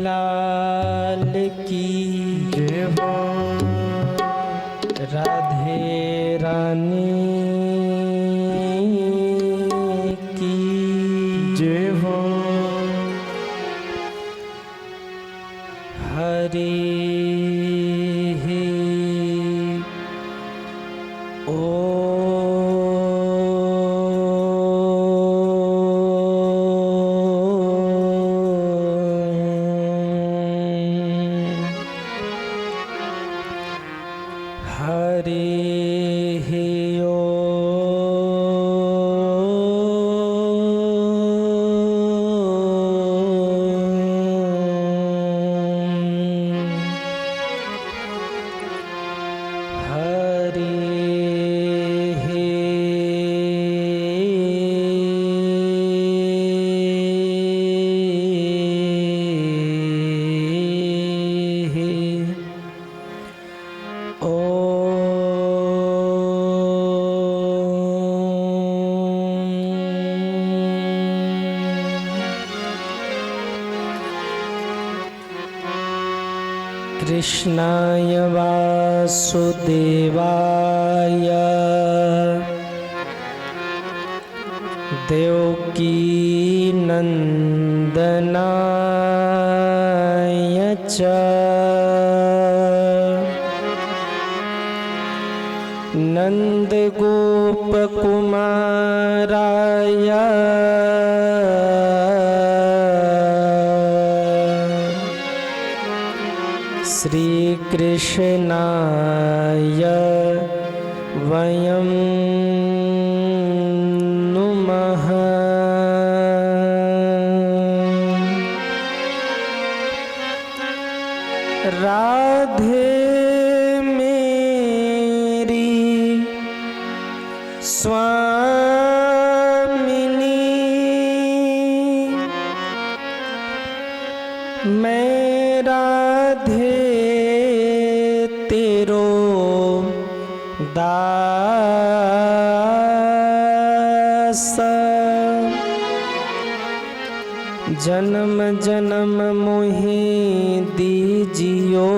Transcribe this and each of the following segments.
लाल की जय हो। राधे रानी की जय हो। हरि कृष्णाय वासुदेवाय देवकी नंदनाय च नंदगोपकुमाराय श्री कृष्णाय वयं नुमः। राधे मेरी स्वामिनी मैं राधे तेरो दास जन्म जन्म मोहि दीजियो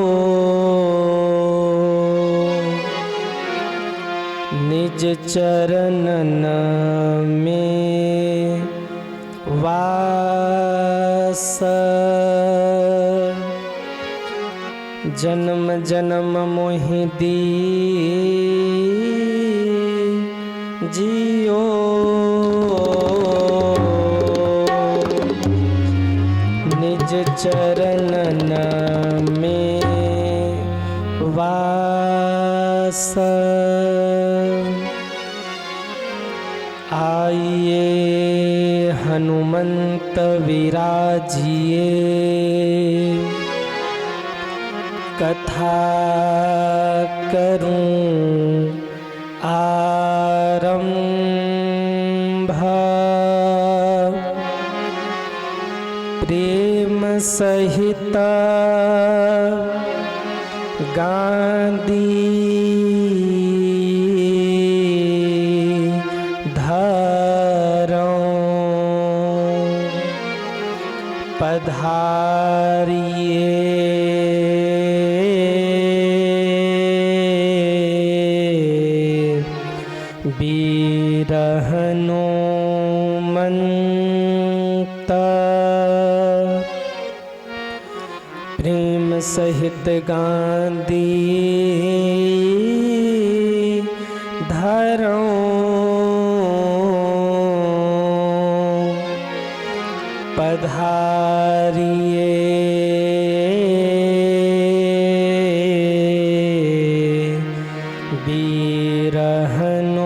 निज चरणन में वास जन्म जन्म मोहि दीजियो निज चरणन में वास। आइए हनुमंत विराजिए कथा करूं आरंभ प्रेम सहित गांधी धरऊं पधारिए वीर हनुमंत प्रेम सहित गांधी धरऊं पधारिए वीर हनुमंत।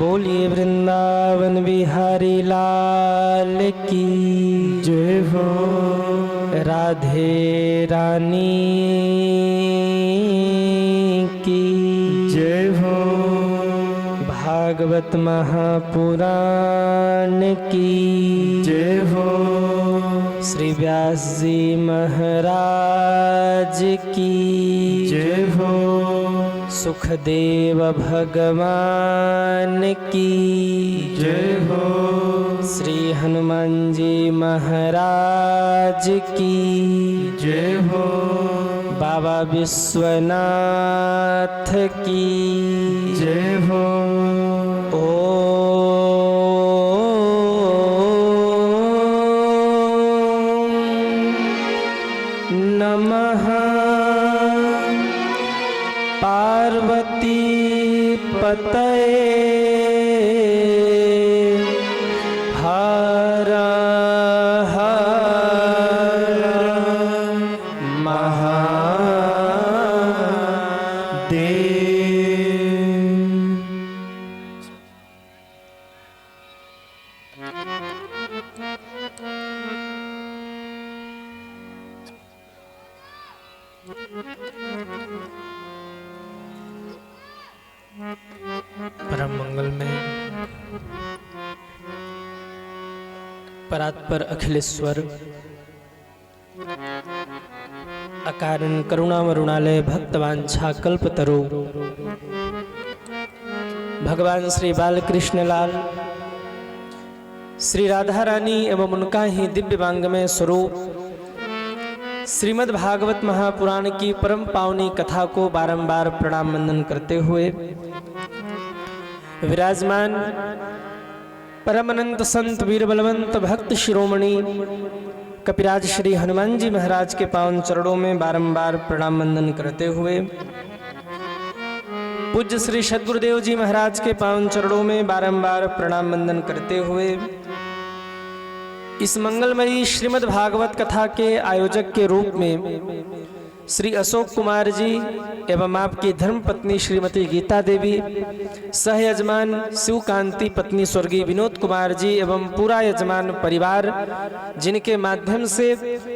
बोलिए वृंदावन बिहारी लाल की जय हो। राधे रानी की जय हो। भागवत महापुराण की जय हो। श्री व्यास जी महाराज की जय हो। सुखदेव भगवान की जय हो। श्री हनुमान जी महाराज की जय हो। बाबा विश्वनाथ की जय हो। नमः पार्वती पतये हर हर महादेव। परम मंगल में परात्पर अखिलेश्वर अकारण करुणामरुणालय भक्तवांछा कल्पतरु भगवान श्री बालकृष्ण लाल श्री राधा रानी एवं उनका ही दिव्य वांगमय स्वरूप श्रीमद् भागवत महापुराण की परम पावनी कथा को बारंबार प्रणाम वंदन करते हुए विराजमान परम अनंत संत वीर बलवंत भक्त शिरोमणि कपिराज श्री हनुमान जी महाराज के पावन चरणों में बारंबार प्रणाम वंदन करते हुए पूज्य श्री सद्गुरुदेव जी महाराज के पावन चरणों में बारंबार प्रणाम वंदन करते हुए इस मंगलमयी श्रीमद् भागवत कथा के आयोजक के रूप में श्री अशोक कुमार जी एवं आपकी धर्म पत्नी श्रीमती गीता देवी, सह यजमान शिवकांति पत्नी स्वर्गीय विनोद कुमार जी एवं पूरा यजमान परिवार, जिनके माध्यम से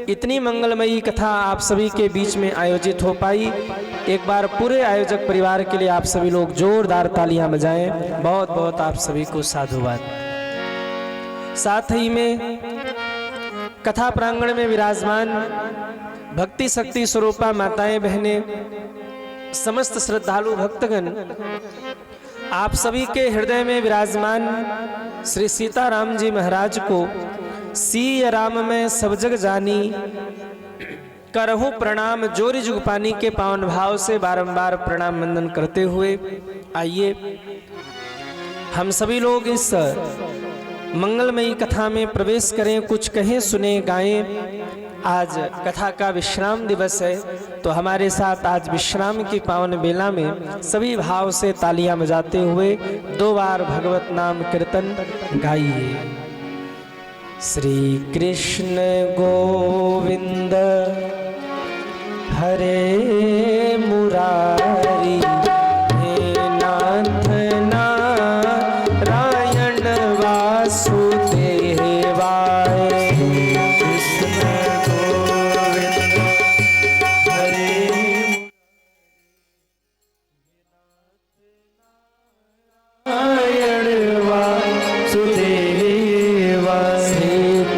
इतनी मंगलमयी कथा आप सभी के बीच में आयोजित हो पाई। एक बार पूरे आयोजक परिवार के लिए आप सभी लोग जोरदार तालियां बजाएं। बहुत बहुत आप सभी को साधुवाद। साथ ही में कथा प्रांगण में विराजमान भक्ति शक्ति स्वरूपा माताएं बहनें, समस्त श्रद्धालु भक्तगण, आप सभी के हृदय में विराजमान श्री सीताराम जी महाराज को सीय राम में सब जग जानी करहूं प्रणाम जोरी जुग पानी के पावन भाव से बारंबार प्रणाम वंदन करते हुए आइए हम सभी लोग इस मंगलमयी कथा में प्रवेश करें, कुछ कहें सुने गाएं। आज कथा का विश्राम दिवस है, तो हमारे साथ आज विश्राम की पावन बेला में सभी भाव से तालियां बजाते हुए 2 बार भगवत नाम कीर्तन गाइए। श्री कृष्ण गोविंद हरे मुरारी, हे नाथ नारायण वासुदेवाय।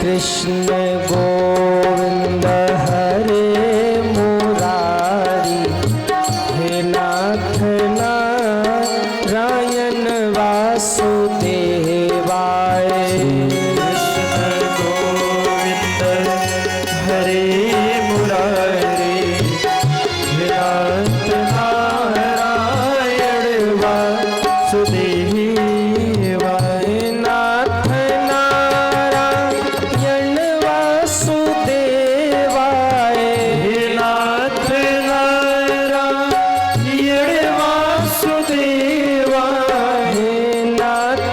कृष्ण गोविंद हरे मुरारी, हे नाथ नारायण वासुदेवाय। कृष्ण गोविंद हरे मुरारी, हे नाथ नारायण वासुदेवाय। नाथ नारायण वासुदेवाय, हे नाथ नारायण वासुदेवाय। हे नाथ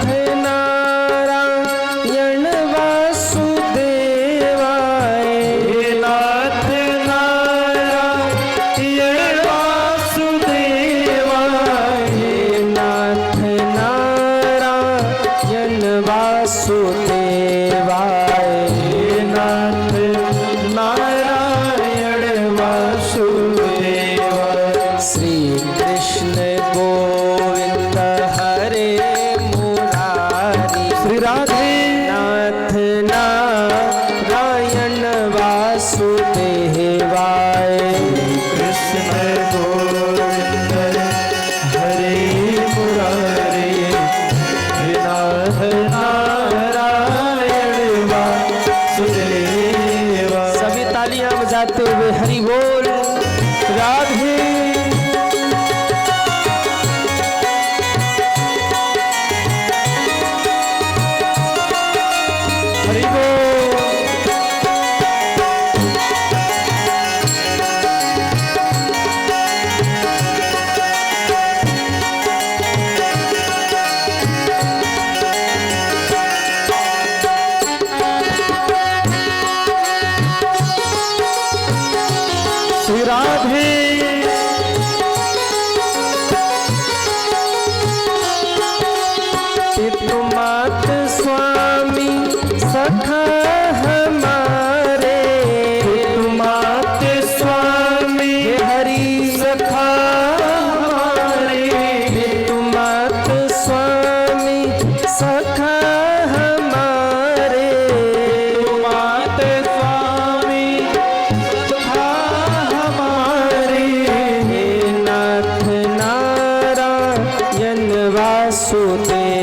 नारायण वासुदेवाय। हे नाथ नारायण वासुदेवाय। हे नाथ नारायण वासुदेवाय। हे नाथ नारायण वासुदेवाय। श्री कृष्ण गोविंद हरे मुरारी, श्री राधे नाथ नारायण वासुदेवाय। कृष्ण गोविंद नारायण वासुदेवा। सभी तालियां बजाते हुए हरि बोल राधे। हरि बोल। राधे पितुमात स्वामी सखा हमारे, पितुमात स्वामी हरि सखा हमारे। पितुमात स्वामी सखा हमारे, पितुमात स्वामी सखा हमारे। हे नाथ नारायण वासुदेवाय।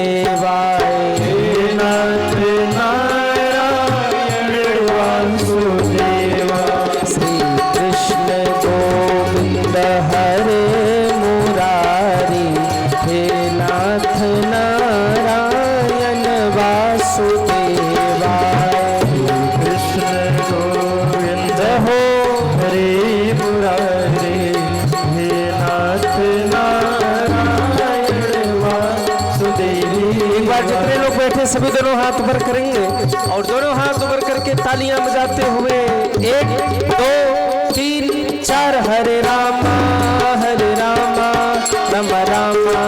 हे नाथ नारायण वासुदेवा। श्री कृष्ण गोविंद हरे मुरारी, हे नाथ नारायण वासुदेवाय। कृष्ण गोविंद हो हरे मुरारे। हे नाथ नारायण वासुदेवा। एक बार जितने लोग बैठे सभी दोनों हाथ ऊपर करेंगे और दोनों हाथ ऊपर करके तालियां बजाते हुए 1 2 3 4 हरे रामा राम रामा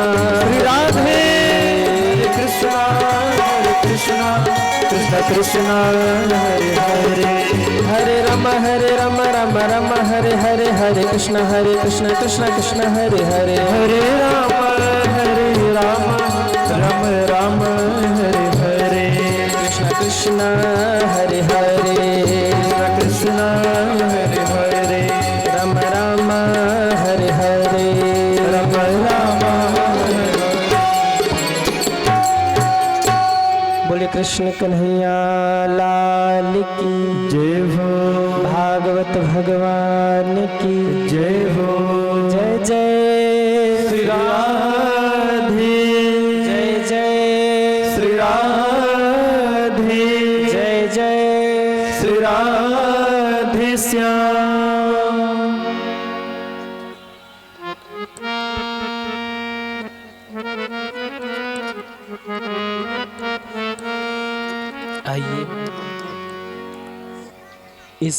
श्री राधे। हरे कृष्णा कृष्ण कृष्ण हरे हरे। हरे राम राम राम हरे हरे, हरे कृष्ण कृष्ण कृष्ण हरे हरे। हरे राम राम राम हरे हरे। कृष्ण कृष्ण हरे हरे, कृष्ण हरे हरे। राम राम हरे हरे, राम राम हरे हरे। बोले कृष्ण कन्हैया लाल की जय हो। भागवत भगवान की जय हो। जय जय श्री राधे। जय जय श्री राधे। जय जय श्री राधे श्याम। आइए इस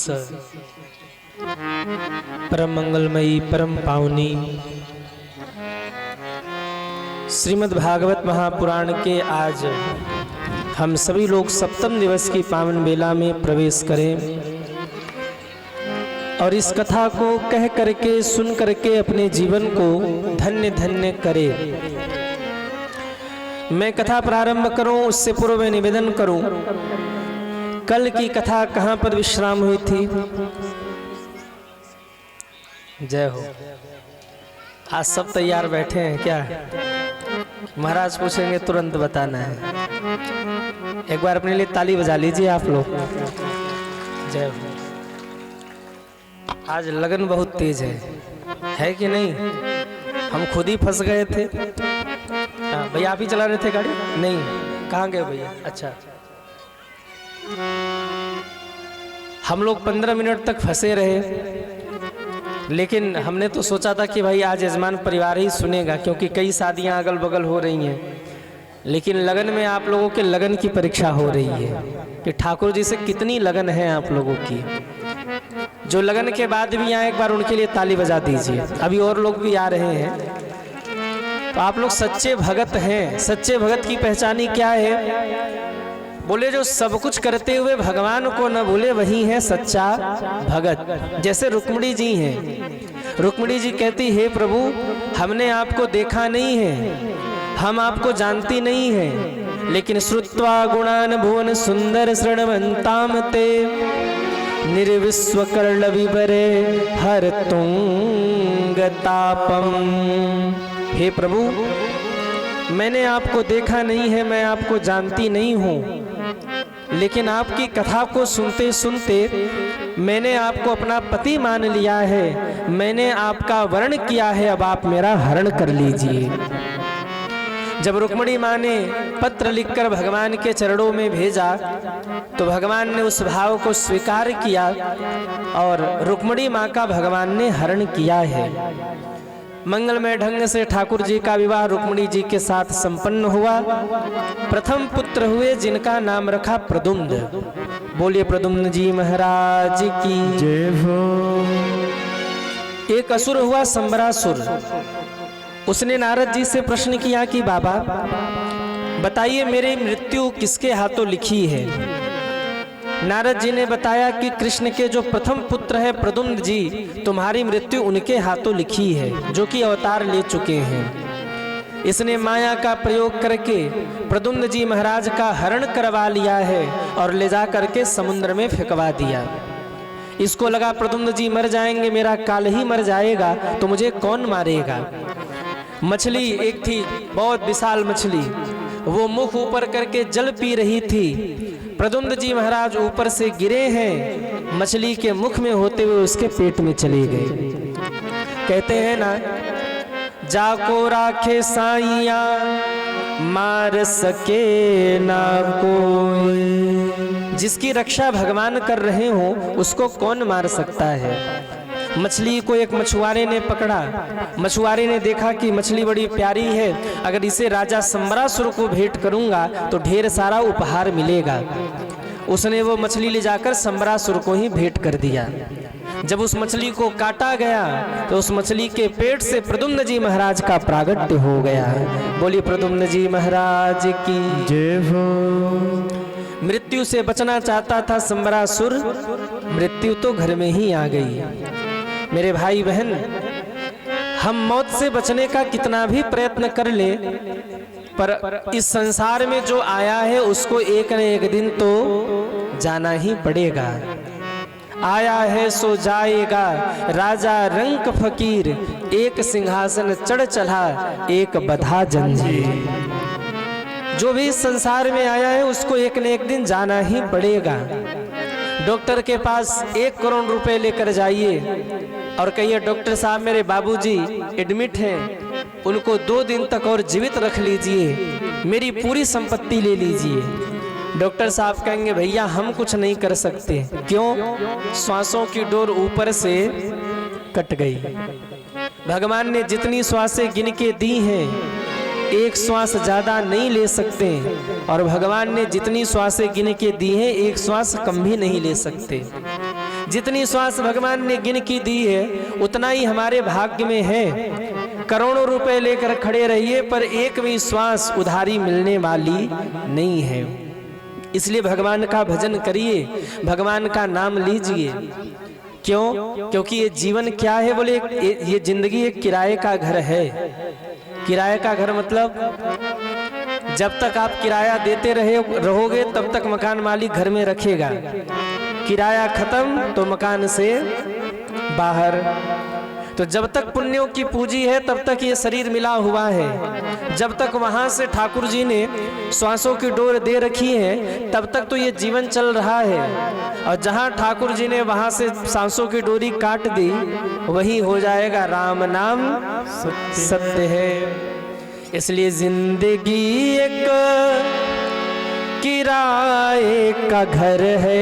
परम मंगलमयी परम पावनी श्रीमद् भागवत महापुराण के आज हम सभी लोग सप्तम दिवस की पावन बेला में प्रवेश करें और इस कथा को कह करके सुन करके अपने जीवन को धन्य धन्य करें। मैं कथा प्रारंभ करूं उससे पूर्व मैं निवेदन करूं, कल की कथा कहां पर विश्राम हुई थी? जय हो। आज सब तैयार बैठे हैं क्या? महाराज पूछेंगे तुरंत बताना है। एक बार अपने लिए ताली बजा लीजिए आप लोग। जय हो। आज लगन बहुत तेज है कि नहीं? हम खुद ही फंस गए थे। हाँ भैया आप ही चला रहे थे गाड़ी? नहीं, कहाँ गए भैया? अच्छा, हम लोग 15 मिनट तक फंसे रहे, लेकिन हमने तो सोचा था कि भाई आज यजमान परिवार ही सुनेगा, क्योंकि कई शादियां अगल बगल हो रही हैं। लेकिन लगन में आप लोगों के लगन की परीक्षा हो रही है कि ठाकुर जी से कितनी लगन है आप लोगों की। जो लगन के बाद भी आए एक बार उनके लिए ताली बजा दीजिए। अभी और लोग भी आ रहे हैं। तो आप लोग सच्चे भगत हैं। सच्चे भगत की पहचानी क्या है? बोले जो सब कुछ करते हुए भगवान को न भूले वही है सच्चा भगत। जैसे रुक्मिणी जी हैं। रुक्मिणी जी कहती हे प्रभु हमने आपको देखा नहीं है, हम आपको जानती नहीं है, लेकिन श्रुत्वा गुणान भुवन सुंदर शृण्वन्ताम ते निर्विश्वकर्ण विवरे हर तुंगतापम। हे प्रभु मैंने आपको देखा नहीं है, मैं आपको जानती नहीं हूँ, लेकिन आपकी कथा को सुनते सुनते मैंने आपको अपना पति मान लिया है, मैंने आपका वर्ण किया है, अब आप मेरा हरण कर लीजिए। जब रुक्मिणी माँ ने पत्र लिखकर भगवान के चरणों में भेजा तो भगवान ने उस भाव को स्वीकार किया और रुक्मिणी माँ का भगवान ने हरण किया है। मंगलमय ढंग से ठाकुर जी का विवाह रुक्मिणी जी के साथ संपन्न हुआ। प्रथम पुत्र हुए जिनका नाम रखा प्रद्युम्न। बोलिए प्रद्युम्न जी महाराज की जय हो। एक असुर हुआ संबरासुर। उसने नारद जी से प्रश्न किया कि बाबा बताइए मेरी मृत्यु किसके हाथों लिखी है। नारद जी ने बताया कि कृष्ण के जो प्रथम पुत्र है प्रद्युम्न जी, तुम्हारी मृत्यु उनके हाथों लिखी है, जो कि अवतार ले चुके हैं। इसने माया का प्रयोग करके प्रद्युम्न जी महाराज का हरण करवा लिया है और ले जा करके समुद्र में फेंकवा दिया। इसको लगा प्रद्युम्न जी मर जाएंगे, मेरा काल ही मर जाएगा, तो मुझे कौन मारेगा। मछली एक थी, बहुत विशाल मछली, वो मुख ऊपर करके जल पी रही थी। प्रद्युम्न जी महाराज ऊपर से गिरे हैं, मछली के मुख में होते हुए उसके पेट में चले गए। कहते हैं ना, जाको राखे साइया मार सके ना कोई। जिसकी रक्षा भगवान कर रहे हो उसको कौन मार सकता है। मछली को एक मछुआरे ने पकड़ा। मछुआरे ने देखा कि मछली बड़ी प्यारी है, अगर इसे राजा संबरासुर को भेंट करूंगा तो ढेर सारा उपहार मिलेगा। उसने वो मछली ले जाकर संबरासुर को ही भेंट कर दिया। जब उस मछली को काटा गया तो उस मछली के पेट से प्रद्युम्न जी महाराज का प्रागट्य हो गया। बोलिए प्रद्युम्न जी महाराज की जय हो। मृत्यु से बचना चाहता था संबरासुर, मृत्यु तो घर में ही आ गई। मेरे भाई बहन, हम मौत से बचने का कितना भी प्रयत्न कर ले, पर इस संसार में जो आया है उसको एक न एक दिन तो जाना ही पड़ेगा। आया है सो जाएगा, राजा रंक फकीर, एक सिंहासन चढ़ चढ़ा, एक बधा जंजीर। जो भी इस संसार में आया है उसको एक न एक दिन जाना ही पड़ेगा। डॉक्टर के पास 1 करोड़ रुपए लेकर जाइए और कहिए डॉक्टर साहब मेरे बाबूजी एडमिट हैं, उनको 2 दिन तक और जीवित रख लीजिए, मेरी पूरी संपत्ति ले लीजिए। डॉक्टर साहब कहेंगे भैया हम कुछ नहीं कर सकते। क्यों? श्वासों की डोर ऊपर से कट गई। भगवान ने जितनी श्वासें गिन के दी हैं, एक श्वास ज्यादा नहीं ले सकते, और भगवान ने जितनी श्वासें गिन के दी हैं एक श्वास कम भी नहीं ले सकते। जितनी श्वास भगवान ने गिन की दी है उतना ही हमारे भाग्य में है। करोड़ों रुपए लेकर खड़े रहिए पर एक भी श्वास उधारी मिलने वाली नहीं है। इसलिए भगवान का भजन करिए, भगवान का नाम लीजिए। क्यों? क्योंकि ये जीवन क्या है? बोले ये जिंदगी एक किराए का घर है। किराए का घर मतलब जब तक आप किराया देते रहोगे तब तक मकान मालिक घर में रखेगा। किराया खत्म तो मकान से बाहर। तो जब तक पुण्यों की पूंजी है तब तक ये शरीर मिला हुआ है। जब तक वहां से ठाकुर जी ने श्वासों की डोर दे रखी है तब तक तो ये जीवन चल रहा है, और जहां ठाकुर जी ने वहां से सांसों की डोरी काट दी वही हो जाएगा राम नाम सत्य है। इसलिए जिंदगी एक किराए का घर है,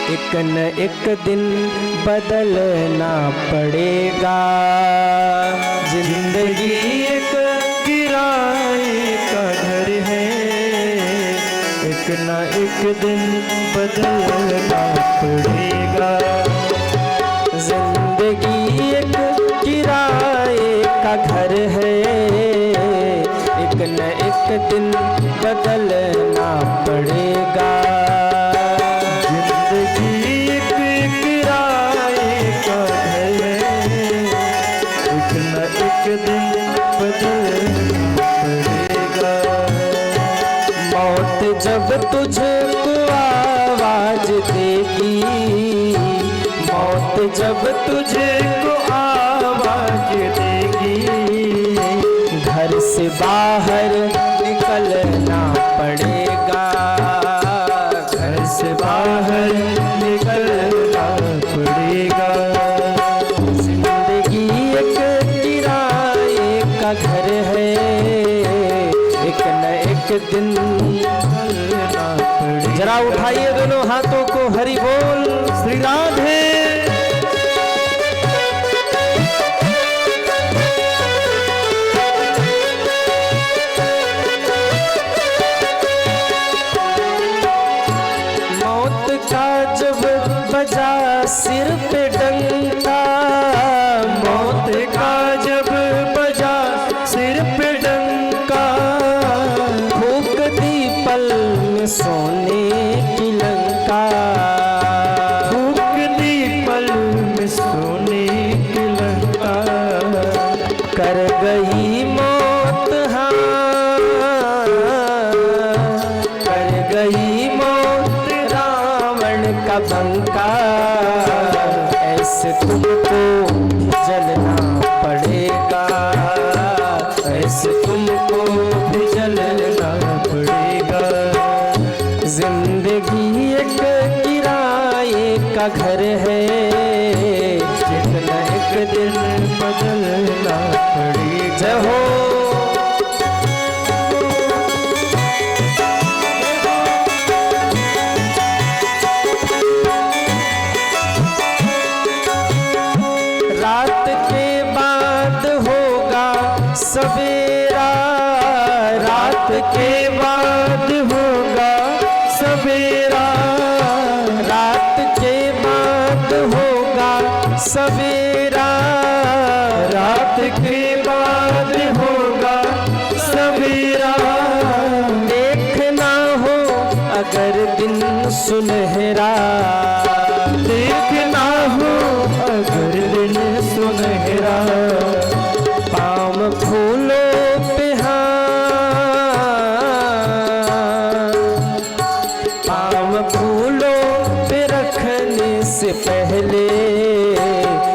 एक न एक दिन बदलना पड़ेगा। जिंदगी एक किराए का घर है, एक न एक दिन बदलना पड़ेगा। जिंदगी एक किराए का घर है, एक न एक दिन बदलना पड़ेगा। जब तुझको आवाज देगी, मौत जब तुझको आवाज देगी, बाहर निकलना पड़ेगा, घर से बाहर निकलना पड़ेगा। जिंदगी एक किराए का घर है, एक न एक दिन निकलना पड़ेगा। जरा उठाइए दोनों हाथों को, हरि बोल श्री राधे। मौत का जब बजा सिर पे डंका, मौत का जब बजा सिर पे डंका, फूक दी पल में सोने की लंका, फूक दी पल में सोने की लंका। कर गई मौत हाँ, कर गई मौत रावण का बंका, ऐसे तुमको जलना पड़ेगा, ऐसे तुमको भी जलना पड़ेगा। जिंदगी एक किराए का घर है, एक न एक दिन बदलना पड़ेगा। जय हो। रात के बाद होगा सवेरा, रात के बाद होगा सवेरा, रात के बाद होगा सवेरा, रात के बाद होगा सवेरा। देखना हो अगर दिन सुनहरा, देखना हो अगर दिन सुनहरा, पाम फूलों पे पाम फूलों पे रखने से पहले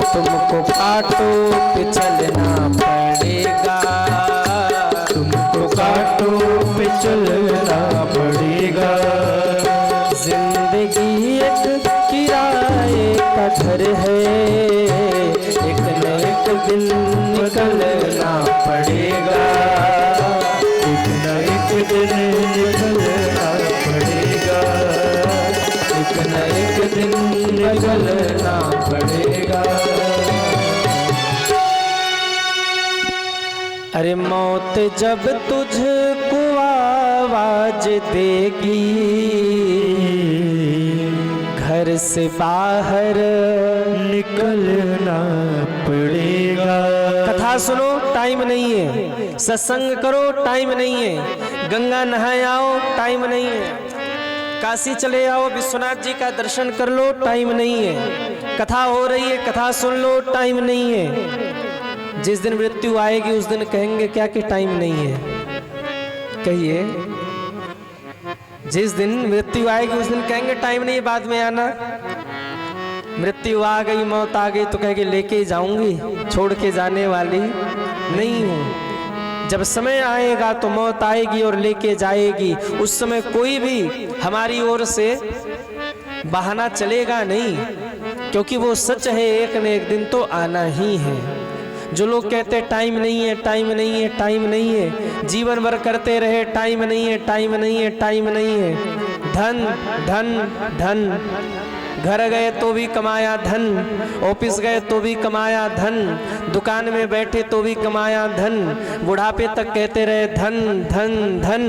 तुमको कांटों पे चलना पड़ेगा, तुमको कांटों पे चलना पड़ेगा। जिंदगी एक किराए का घर है, एक न एक दिन निकलना पड़ेगा, एक न एक दिन निकलना पड़ेगा, एक न एक दिन निकलना पड़ेगा। अरे मौत जब तुझको आवाज देगी, घर से बाहर निकलना पड़ेगा। कथा सुनो टाइम नहीं है, सत्संग करो टाइम नहीं है, गंगा नहाए आओ टाइम नहीं है, काशी चले आओ विश्वनाथ जी का दर्शन कर लो टाइम नहीं है, कथा हो रही है कथा सुन लो टाइम नहीं है। जिस दिन मृत्यु आएगी उस दिन कहेंगे क्या कि टाइम नहीं है? कहिए, जिस दिन मृत्यु आएगी उस दिन कहेंगे टाइम नहीं है, बाद में आना। मृत्यु आ गई मौत आ गई तो कहेंगे लेके जाऊंगी, छोड़ के जाने वाली नहीं हूं। जब समय आएगा तो मौत आएगी और लेके जाएगी, उस समय कोई भी हमारी ओर से बहाना चलेगा नहीं, क्योंकि वो सच है, एक न एक दिन तो आना ही है। जो लोग कहते टाइम नहीं है टाइम नहीं है टाइम नहीं है, जीवन भर करते रहे टाइम नहीं है टाइम नहीं है टाइम नहीं है, धन धन धन, घर गए तो भी कमाया धन, ऑफिस गए तो भी कमाया धन, दुकान में बैठे तो भी कमाया धन, बुढ़ापे तक कहते रहे धन धन धन,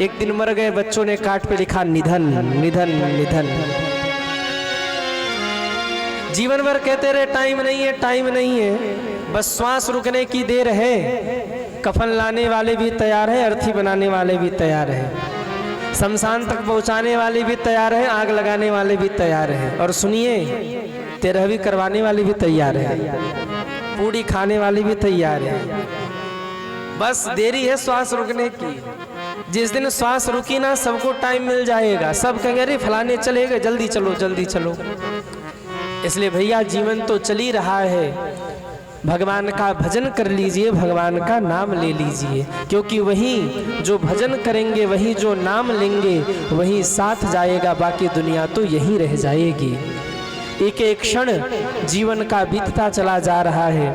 एक दिन मर गए बच्चों ने काट पे लिखा निधन निधन निधन। जीवन भर कहते रहे टाइम नहीं है टाइम नहीं है, बस श्वास रुकने की देर है। कफन लाने वाले भी तैयार है, अर्थी बनाने वाले भी तैयार है, शमशान तक पहुंचाने वाले भी तैयार है, आग लगाने वाले भी तैयार है, और सुनिए तेरहवीं करवाने वाले भी तैयार है, पूड़ी खाने वाले भी तैयार है। बस देरी है श्वास रुकने की। जिस दिन श्वास रुकी ना सबको टाइम मिल जाएगा, सब कहेंगे अरे फलाने चले गए, जल्दी चलो जल्दी चलो। इसलिए भैया जीवन तो चल ही रहा है, भगवान का भजन कर लीजिए, भगवान का नाम ले लीजिए, क्योंकि वही जो भजन करेंगे, वही जो नाम लेंगे, वही साथ जाएगा, बाकी दुनिया तो यहीं रह जाएगी। एक एक क्षण जीवन का बीतता चला जा रहा है।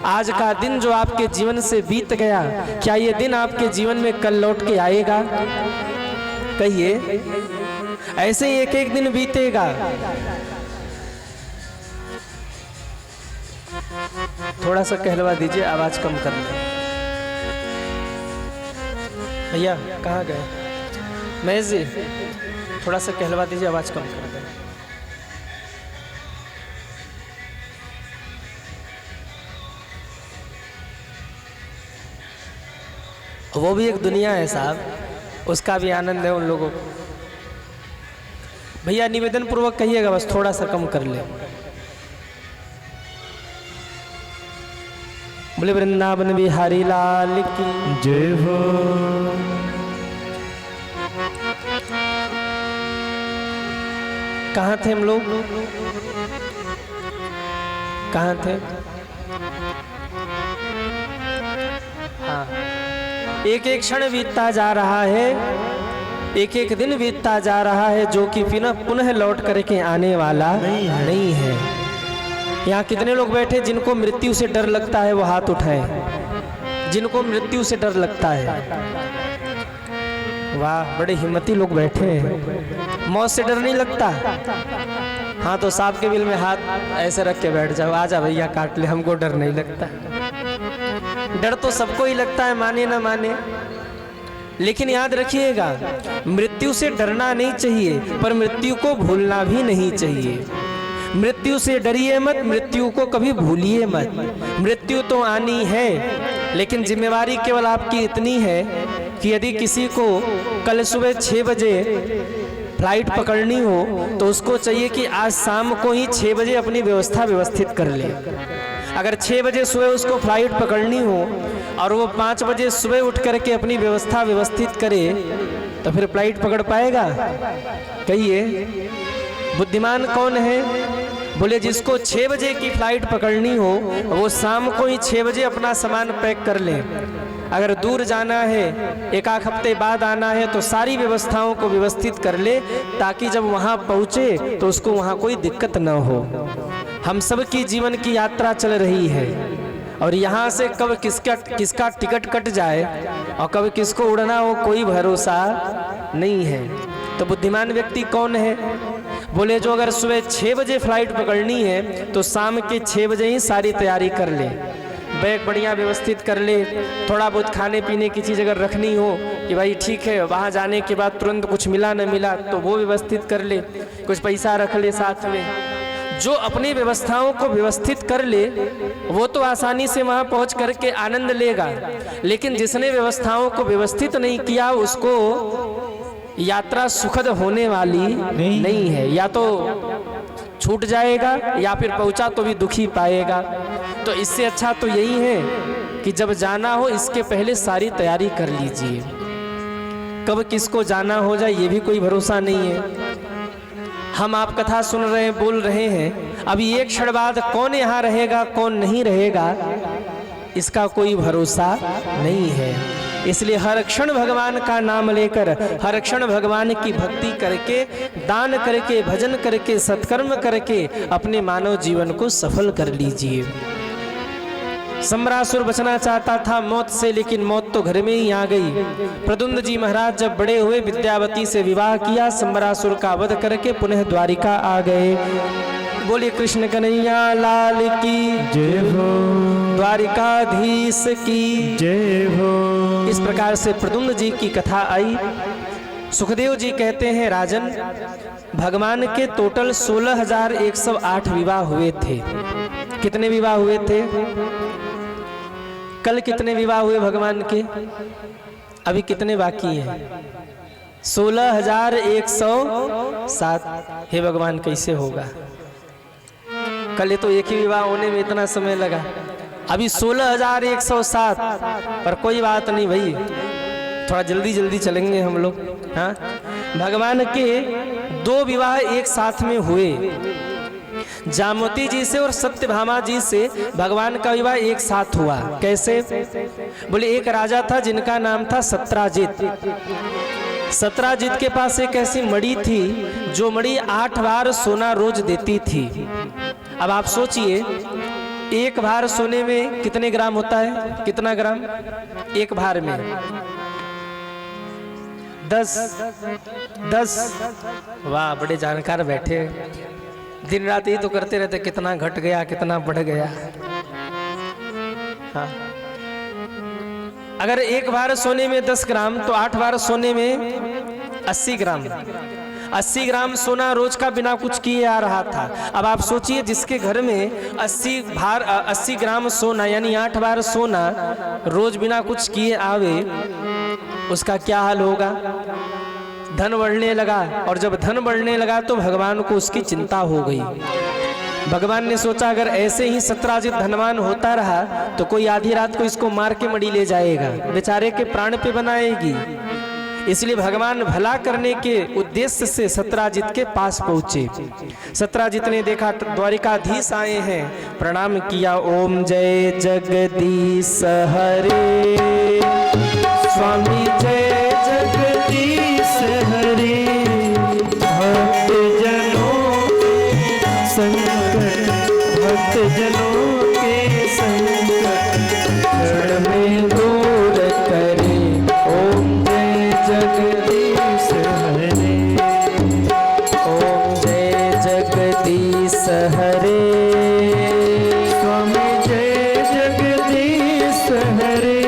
आज का दिन जो आपके जीवन से बीत गया, क्या ये दिन आपके जीवन में कल लौट के आएगा? कहिए, ऐसे ही एक एक दिन बीतेगा। थोड़ा सा कहलवा दीजिए, आवाज कम कर लें। भैया कहाँ गए? महेश जी, थोड़ा सा कहलवा दीजिए, आवाज कम कर दें। वो भी एक दुनिया है साहब, उसका भी आनंद है उन लोगों को। भैया निवेदन पूर्वक कहिएगा, बस थोड़ा सा कम कर ले। बोले वृंदावन बिहारी लाल की जय हो। कहाँ थे हम लोग? कहाँ थे? हाँ, एक एक क्षण बीतता जा रहा है, एक एक दिन बीतता जा रहा है, जो कि पुनः लौट करके आने वाला नहीं है। यहाँ कितने लोग बैठे जिनको मृत्यु से डर लगता है, वो हाथ उठाए। जिनको मृत्यु से डर लगता है, वाह, बड़े हिम्मती लोग बैठे हैं। मौत से डर नहीं लगता? हाँ, तो सांप के बिल में हाथ ऐसे रख के बैठ जाओ, आजा भैया काट ले, हमको डर नहीं लगता। डर तो सबको ही लगता है, माने ना माने। लेकिन याद रखिएगा, मृत्यु से डरना नहीं चाहिए, पर मृत्यु को भूलना भी नहीं चाहिए। मृत्यु से डरिए मत, मृत्यु को कभी भूलिए मत। मृत्यु तो आनी है, लेकिन जिम्मेवारी केवल आपकी इतनी है कि यदि किसी को कल सुबह 6 बजे फ्लाइट पकड़नी हो, तो उसको चाहिए कि आज शाम को ही 6 बजे अपनी व्यवस्था व्यवस्थित कर ले। अगर 6 बजे सुबह उसको फ्लाइट पकड़नी हो और वो 5 बजे सुबह उठ करके अपनी व्यवस्था व्यवस्थित करे, तो फिर फ्लाइट पकड़ पाएगा? कहिए, बुद्धिमान कौन है? बोले जिसको 6 बजे की फ्लाइट पकड़नी हो, वो शाम को ही 6 बजे अपना सामान पैक कर ले। अगर दूर जाना है, एक आध हफ्ते बाद आना है, तो सारी व्यवस्थाओं को व्यवस्थित कर ले, ताकि जब वहाँ पहुँचे तो उसको वहाँ कोई दिक्कत न हो। हम सब की जीवन की यात्रा चल रही है, और यहाँ से कब किसका टिकट कट जाए और कब किसको उड़ना हो, कोई भरोसा नहीं है। तो बुद्धिमान व्यक्ति कौन है? बोले जो अगर सुबह 6 बजे फ्लाइट पकड़नी है, तो शाम के 6 बजे ही सारी तैयारी कर ले, बैग बढ़िया व्यवस्थित कर ले। थोड़ा बहुत खाने पीने की चीज़ अगर रखनी हो कि भाई ठीक है, वहाँ जाने के बाद तुरंत कुछ मिला न मिला, तो वो व्यवस्थित कर ले। कुछ पैसा रख ले साथ में। जो अपनी व्यवस्थाओं को व्यवस्थित कर ले, वो तो आसानी से वहाँ पहुँच करके आनंद लेगा। लेकिन जिसने व्यवस्थाओं को व्यवस्थित नहीं किया, उसको यात्रा सुखद होने वाली नहीं है। या तो छूट जाएगा, या फिर पहुंचा तो भी दुखी पाएगा। तो इससे अच्छा तो यही है कि जब जाना हो, इसके पहले सारी तैयारी कर लीजिए। कब किसको जाना हो जाए, ये भी कोई भरोसा नहीं है। हम आप कथा सुन रहे हैं, बोल रहे हैं, अभी एक क्षण बाद कौन यहाँ रहेगा, कौन नहीं रहेगा, इसका कोई भरोसा नहीं है। इसलिए हर क्षण भगवान का नाम लेकर, हर क्षण भगवान की भक्ति करके, दान करके, भजन करके, सत्कर्म करके अपने मानव जीवन को सफल कर लीजिए। सम्रासुर बचना चाहता था मौत से, लेकिन मौत तो घर में ही आ गई। प्रद्युम्न जी महाराज जब बड़े हुए, विद्यावती से विवाह किया, सम्रासुर का वध करके पुनः द्वारिका आ गए। बोलिए कृष्ण कन्हैया लाल की जय हो। द्वारिकाधीश की जय हो। इस प्रकार से प्रद्युम्न जी की कथा आई। सुखदेव जी कहते हैं, राजन, भगवान के टोटल 16,108 विवाह हुए थे। कितने विवाह हुए थे? कल कितने विवाह हुए भगवान के? अभी कितने बाकी हैं? 16,107। हे भगवान, कैसे होगा? कल तो एक ही विवाह होने में इतना समय लगा, अभी 16,107। पर कोई बात नहीं भाई, थोड़ा जल्दी जल्दी चलेंगे हम लोग। हाँ, भगवान के 2 विवाह एक साथ में हुए। जामवती जी से और सत्यभामा जी से भगवान का विवाह एक साथ हुआ। कैसे? बोले एक राजा था जिनका नाम था सत्राजित। सत्राजित के पास एक ऐसी मणि थी जो मणि 8 बार सोना रोज देती थी। अब आप सोचिए, एक भार सोने में कितने ग्राम होता है? कितना ग्राम एक भार में? 10। वाह, बड़े जानकार बैठे, दिन रात ही तो करते रहते, कितना घट गया, कितना बढ़ गया। हाँ, अगर एक बार सोने में 10 ग्राम तो 8 बार सोने में 80 ग्राम। 80 ग्राम सोना रोज का बिना कुछ किए आ रहा था। अब आप सोचिए, जिसके घर में 80 ग्राम सोना यानी 8 बार सोना रोज बिना कुछ किए आवे, उसका क्या हाल होगा? धन बढ़ने लगा, और जब धन बढ़ने लगा तो भगवान को उसकी चिंता हो गई। भगवान ने सोचा अगर ऐसे ही सत्राजित धनवान होता रहा तो कोई आधी रात को इसको मार के मणि ले जाएगा, बेचारे के प्राण पे बनाएगी। इसलिए भगवान भला करने के उद्देश्य से सत्राजित के पास पहुंचे। सत्राजित ने देखा द्वारिकाधीश आए हैं, प्रणाम किया। ओम जय जगदीश हरे, स्वामी जय जगदीश हरे। भक्त जनों के संकट क्षण में दूर करे। ओम जय जगदीश हरे, ओम जय जगदीश हरे, स्वामी जय जगदीश हरे।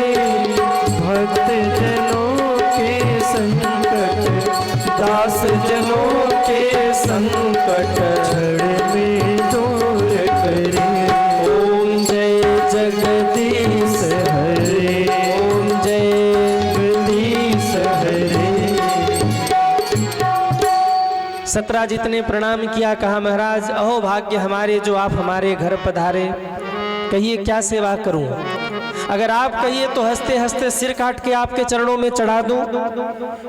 भक्त जनों के संकट, दास जनों के संकट क्षण में दूर करे। ओम जय जगदीश हरे, ओम जय जगदीश हरे। सत्राजित ने प्रणाम किया, कहा महाराज अहो भाग्य हमारे जो आप हमारे घर पधारे, कहिए क्या सेवा करूं? अगर आप कहिए तो हंसते हंसते सिर काट के आपके चरणों में चढ़ा दूं।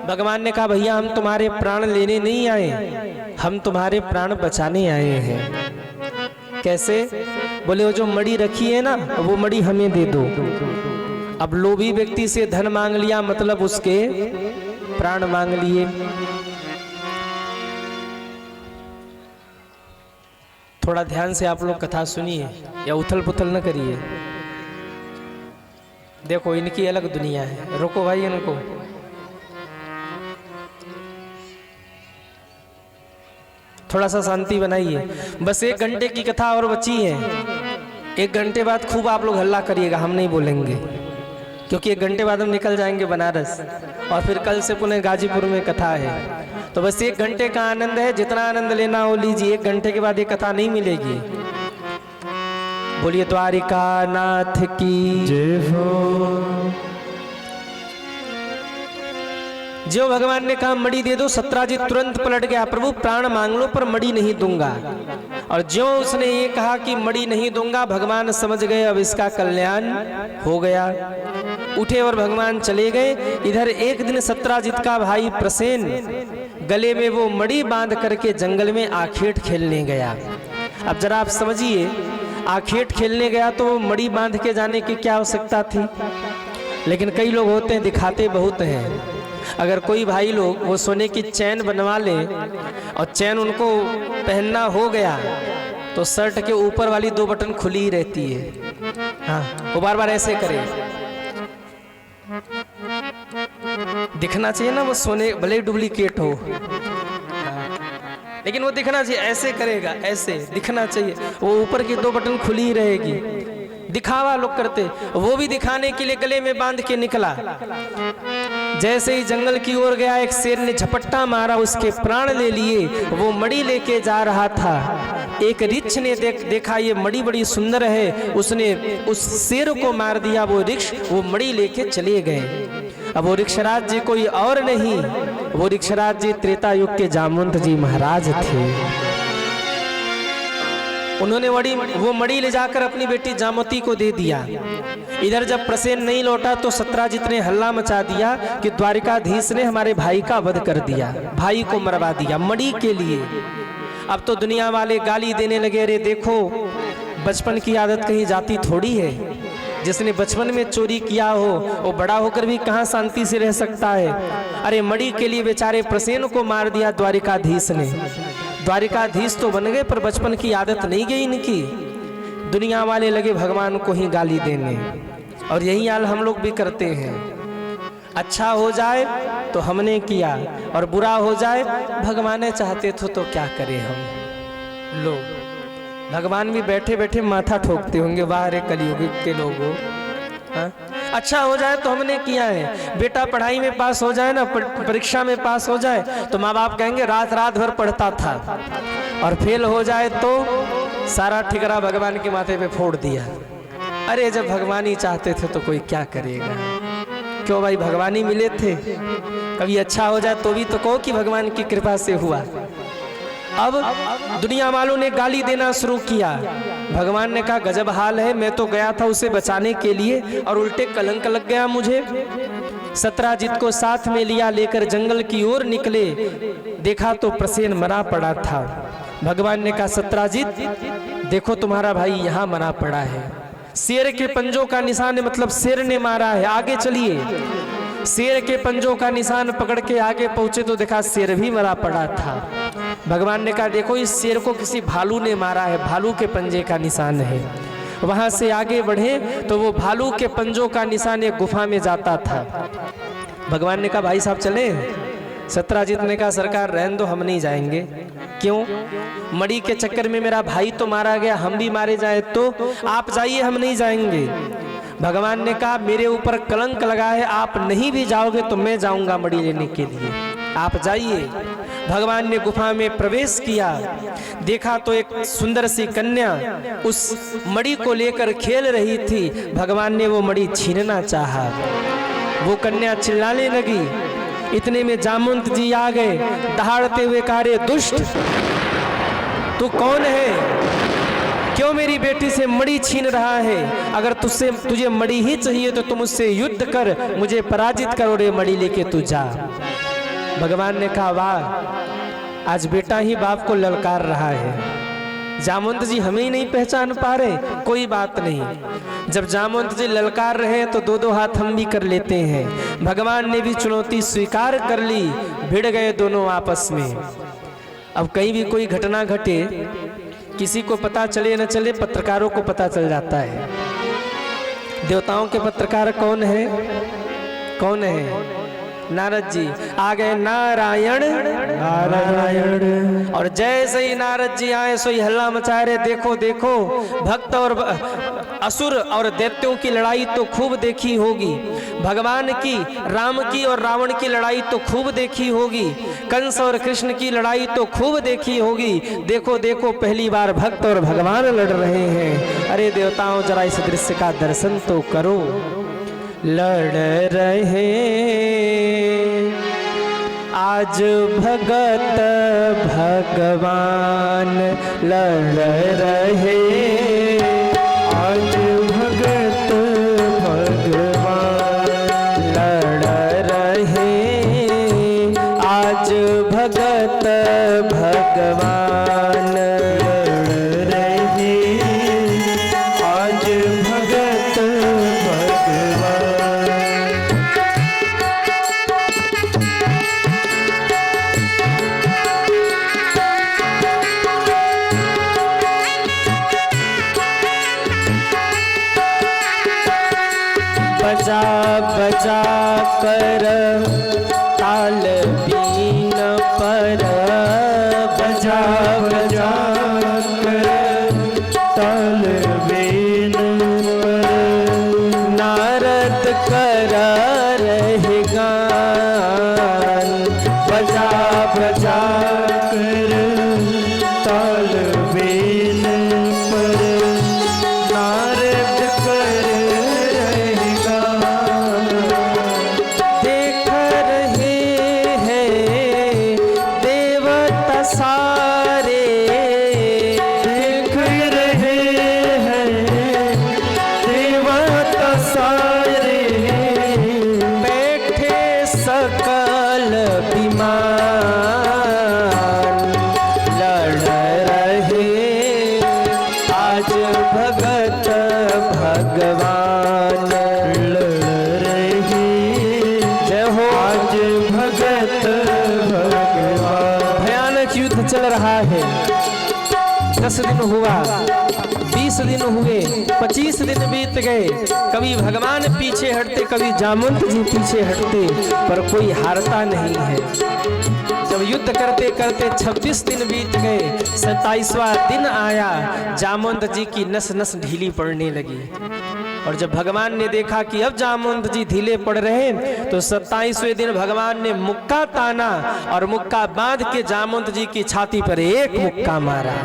भगवान ने कहा भैया हम तुम्हारे प्राण लेने नहीं आए, हम तुम्हारे प्राण बचाने आए हैं। कैसे? बोले वो जो मणि रखी है ना, वो मणि हमें दे दो। अब लोभी व्यक्ति से धन मांग लिया मतलब उसके प्राण मांग लिए। थोड़ा ध्यान से आप लोग कथा सुनिए या उथल पुथल न करिए। देखो इनकी अलग दुनिया है। रोको भाई इनको। थोड़ा सा शांति बनाइए। बस 1 घंटे की कथा और बची है। 1 घंटे बाद खूब आप लोग हल्ला करिएगा, हम नहीं बोलेंगे, क्योंकि 1 घंटे बाद हम निकल जाएंगे बनारस और फिर कल से पुनः गाजीपुर में कथा है। तो बस 1 घंटे का आनंद है, जितना आनंद लेना हो लीजिए। 1 घंटे के बाद ये कथा नहीं मिलेगी। बोलिए द्वारिका नाथ की जय हो। जो भगवान ने कहा मणि दे दो, सत्राजित तुरंत पलट गया, प्रभु प्राण मांग लो पर मणि नहीं दूंगा। और जो उसने ये कहा कि मणि नहीं दूंगा, भगवान समझ गए अब इसका कल्याण हो गया। उठे और भगवान चले गए। इधर एक दिन सत्राजित का भाई प्रसेन गले में वो मणि बांध करके जंगल में आखेट खेलने गया। अब जरा आप समझिए, आखेट खेलने गया तो मणि बांध के जाने की क्या आवश्यकता थी? लेकिन कई लोग होते हैं दिखाते बहुत हैं। अगर कोई भाई लोग वो सोने की चैन बनवा ले और चैन उनको पहनना हो गया तो शर्ट के ऊपर वाली 2 बटन खुली रहती है। हाँ, वो बार बार ऐसे करे। दिखना चाहिए ना वो सोने, भले डुप्लीकेट हो, लेकिन वो दिखना चाहिए। ऐसे करेगा, ऐसे दिखना चाहिए। वो ऊपर की 2 बटन खुली रहेगी। दिखावा लोग करते, वो भी दिखाने के लिए गले में बांध के निकला। जैसे ही जंगल की ओर गया, एक शेर ने झपट्टा मारा, उसके प्राण ले लिए। वो मणि लेके जा रहा था। एक रिछ ने देखा ये मणि बड़ी सुंदर है, उसने उस शेर को मार दिया। वो रिक्ष वो मणि लेके चले गए। अब वो रिक्षराज जी कोई और नहीं, वो रिक्षराज जी त्रेता युग के जामवंत जी महाराज थे। उन्होंने वो मणि ले जाकर अपनी बेटी जामवती को दे दिया। इधर जब प्रसेन नहीं लौटा तो सत्राजित ने हल्ला मचा दिया कि द्वारिकाधीश ने हमारे भाई का वध कर दिया, भाई को मरवा दिया मणि के लिए। अब तो दुनिया वाले गाली देने लगे, अरे देखो बचपन की आदत कहीं जाती थोड़ी है। जिसने बचपन में चोरी किया हो वो बड़ा होकर भी कहाँ शांति से रह सकता है। अरे मणि के लिए बेचारे प्रसेन को मार दिया द्वारिकाधीश ने। द्वारिकाधीश तो बन गए पर बचपन की आदत नहीं गई इनकी। दुनिया वाले लगे भगवान को ही गाली देने, और यही हाल हम लोग भी करते हैं। अच्छा हो जाए तो हमने किया और बुरा हो जाए भगवान ने चाहते थे तो क्या करें हम लोग। भगवान भी बैठे बैठे माथा ठोकते होंगे, वाह रे कलयुग के लोगों। हाँ? अच्छा हो जाए तो हमने किया है। बेटा पढ़ाई में पास हो जाए ना, परीक्षा में पास हो जाए तो माँ बाप कहेंगे रात रात भर पढ़ता था, और फेल हो जाए तो सारा ठिकरा भगवान के माथे पे फोड़ दिया। अरे जब भगवान ही चाहते थे तो कोई क्या करेगा। क्यों भाई, भगवान ही मिले थे। कभी अच्छा हो जाए तो भी तो कहो कि भगवान की कृपा से हुआ। अब दुनिया वालों ने गाली देना शुरू किया। भगवान ने कहा गजब हाल है, मैं तो गया था उसे बचाने के लिए और उल्टे कलंक लग गया मुझे। सत्राजित को साथ में लिया, लेकर जंगल की ओर निकले, देखा तो प्रसेन मरा पड़ा था। भगवान ने कहा सत्राजित देखो तुम्हारा भाई यहाँ मरा पड़ा है। शेर के पंजों का निशान है, मतलब शेर ने मारा है, आगे चलिए। शेर के पंजों का निशान पकड़ के आगे पहुंचे तो देखा शेर भी मरा पड़ा था। भगवान ने कहा देखो इस शेर को किसी भालू ने मारा है, भालू के पंजे का निशान है। वहां से आगे बढ़े तो वो भालू के पंजों का निशान एक गुफा में जाता था। भगवान ने कहा भाई साहब चले। सत्राजित ने कहा सरकार रहने दो, हम नहीं जाएंगे। क्यों? मणि के चक्कर में मेरा भाई तो मारा गया, हम भी मारे जाए तो आप जाइए, हम नहीं जाएंगे। भगवान ने कहा मेरे ऊपर कलंक लगा है, आप नहीं भी जाओगे तो मैं जाऊंगा मणि लेने के लिए, आप जाइए। भगवान ने गुफा में प्रवेश किया, देखा तो एक सुंदर सी कन्या उस मणि को लेकर खेल रही थी। भगवान ने वो मणि छीनना चाहा, वो कन्या चिल्लाने लगी। इतने में जामवंत जी आ गए, दहाड़ते हुए कहा रे दुष्ट तू कौन है, क्यों मेरी बेटी से मणि छीन रहा है? अगर तुझे मणि ही चाहिए तो तुम मुझसे युद्ध कर, मुझे पराजित करो रे, मणि लेके तू जा। भगवान ने कहा वाह आज बेटा ही बाप को ललकार रहा है। जामवंत जी हमें ही नहीं पहचान पा रहे, कोई बात नहीं। जब जामवंत जी ललकार रहे तो दो दो हाथ हम भी कर लेते हैं। भगवान ने भी चुनौती स्वीकार कर ली, भिड़ गए दोनों आपस में। अब कहीं भी कोई घटना घटे, किसी को पता चले न चले, पत्रकारों को पता चल जाता है। देवताओं के पत्रकार कौन है? कौन है? नारद जी आ गए। नारायण नारायण। और जैसे ही नारद जी आए सो ही हल्ला मचाए, रे देखो देखो भक्त और असुर और दैत्यों की लड़ाई तो खूब देखी होगी, भगवान की, राम की और रावण की लड़ाई तो खूब देखी होगी, कंस और कृष्ण की लड़ाई तो खूब देखी होगी। देखो देखो पहली बार भक्त और भगवान लड़ रहे हैं। अरे देवताओं जरा इस दृश्य का दर्शन तो करो। लड़ रहे आज भगत भगवान, लड़ रहे आज भगत भगवान, लड़ रहे आज भगत भगवान, लड़ रहे आज भगत भगवान। बजा बजा कर ताल बीन पर, बजा बजा कर ताल बीन पर, नारद कर रहे गान। बजा बजा कर ताल बीन पर, नारद कर रहेगा। देख रहे हैं देवता सारे, देख रहे हैं देवता सारे, बैठे सकल विमान, लड़ भगत भगवान। भयानक युद्ध चल रहा है। 10 दिन हुआ, 20 दिन हुए, 25 दिन बीत गए। कभी भगवान पीछे हटते, कभी जामवंत जी पीछे हटते, पर कोई हारता नहीं है। जब युद्ध करते करते 26 दिन बीत गए, 27वां दिन आया, जामवंत जी की नस नस ढीली पड़ने लगी। और जब भगवान ने देखा कि अब जामवंत जी ढीले पड़ रहे हैं, तो 27वें दिन भगवान ने मुक्का ताना और मुक्का बांध के जामवंत जी की छाती पर एक मुक्का मारा।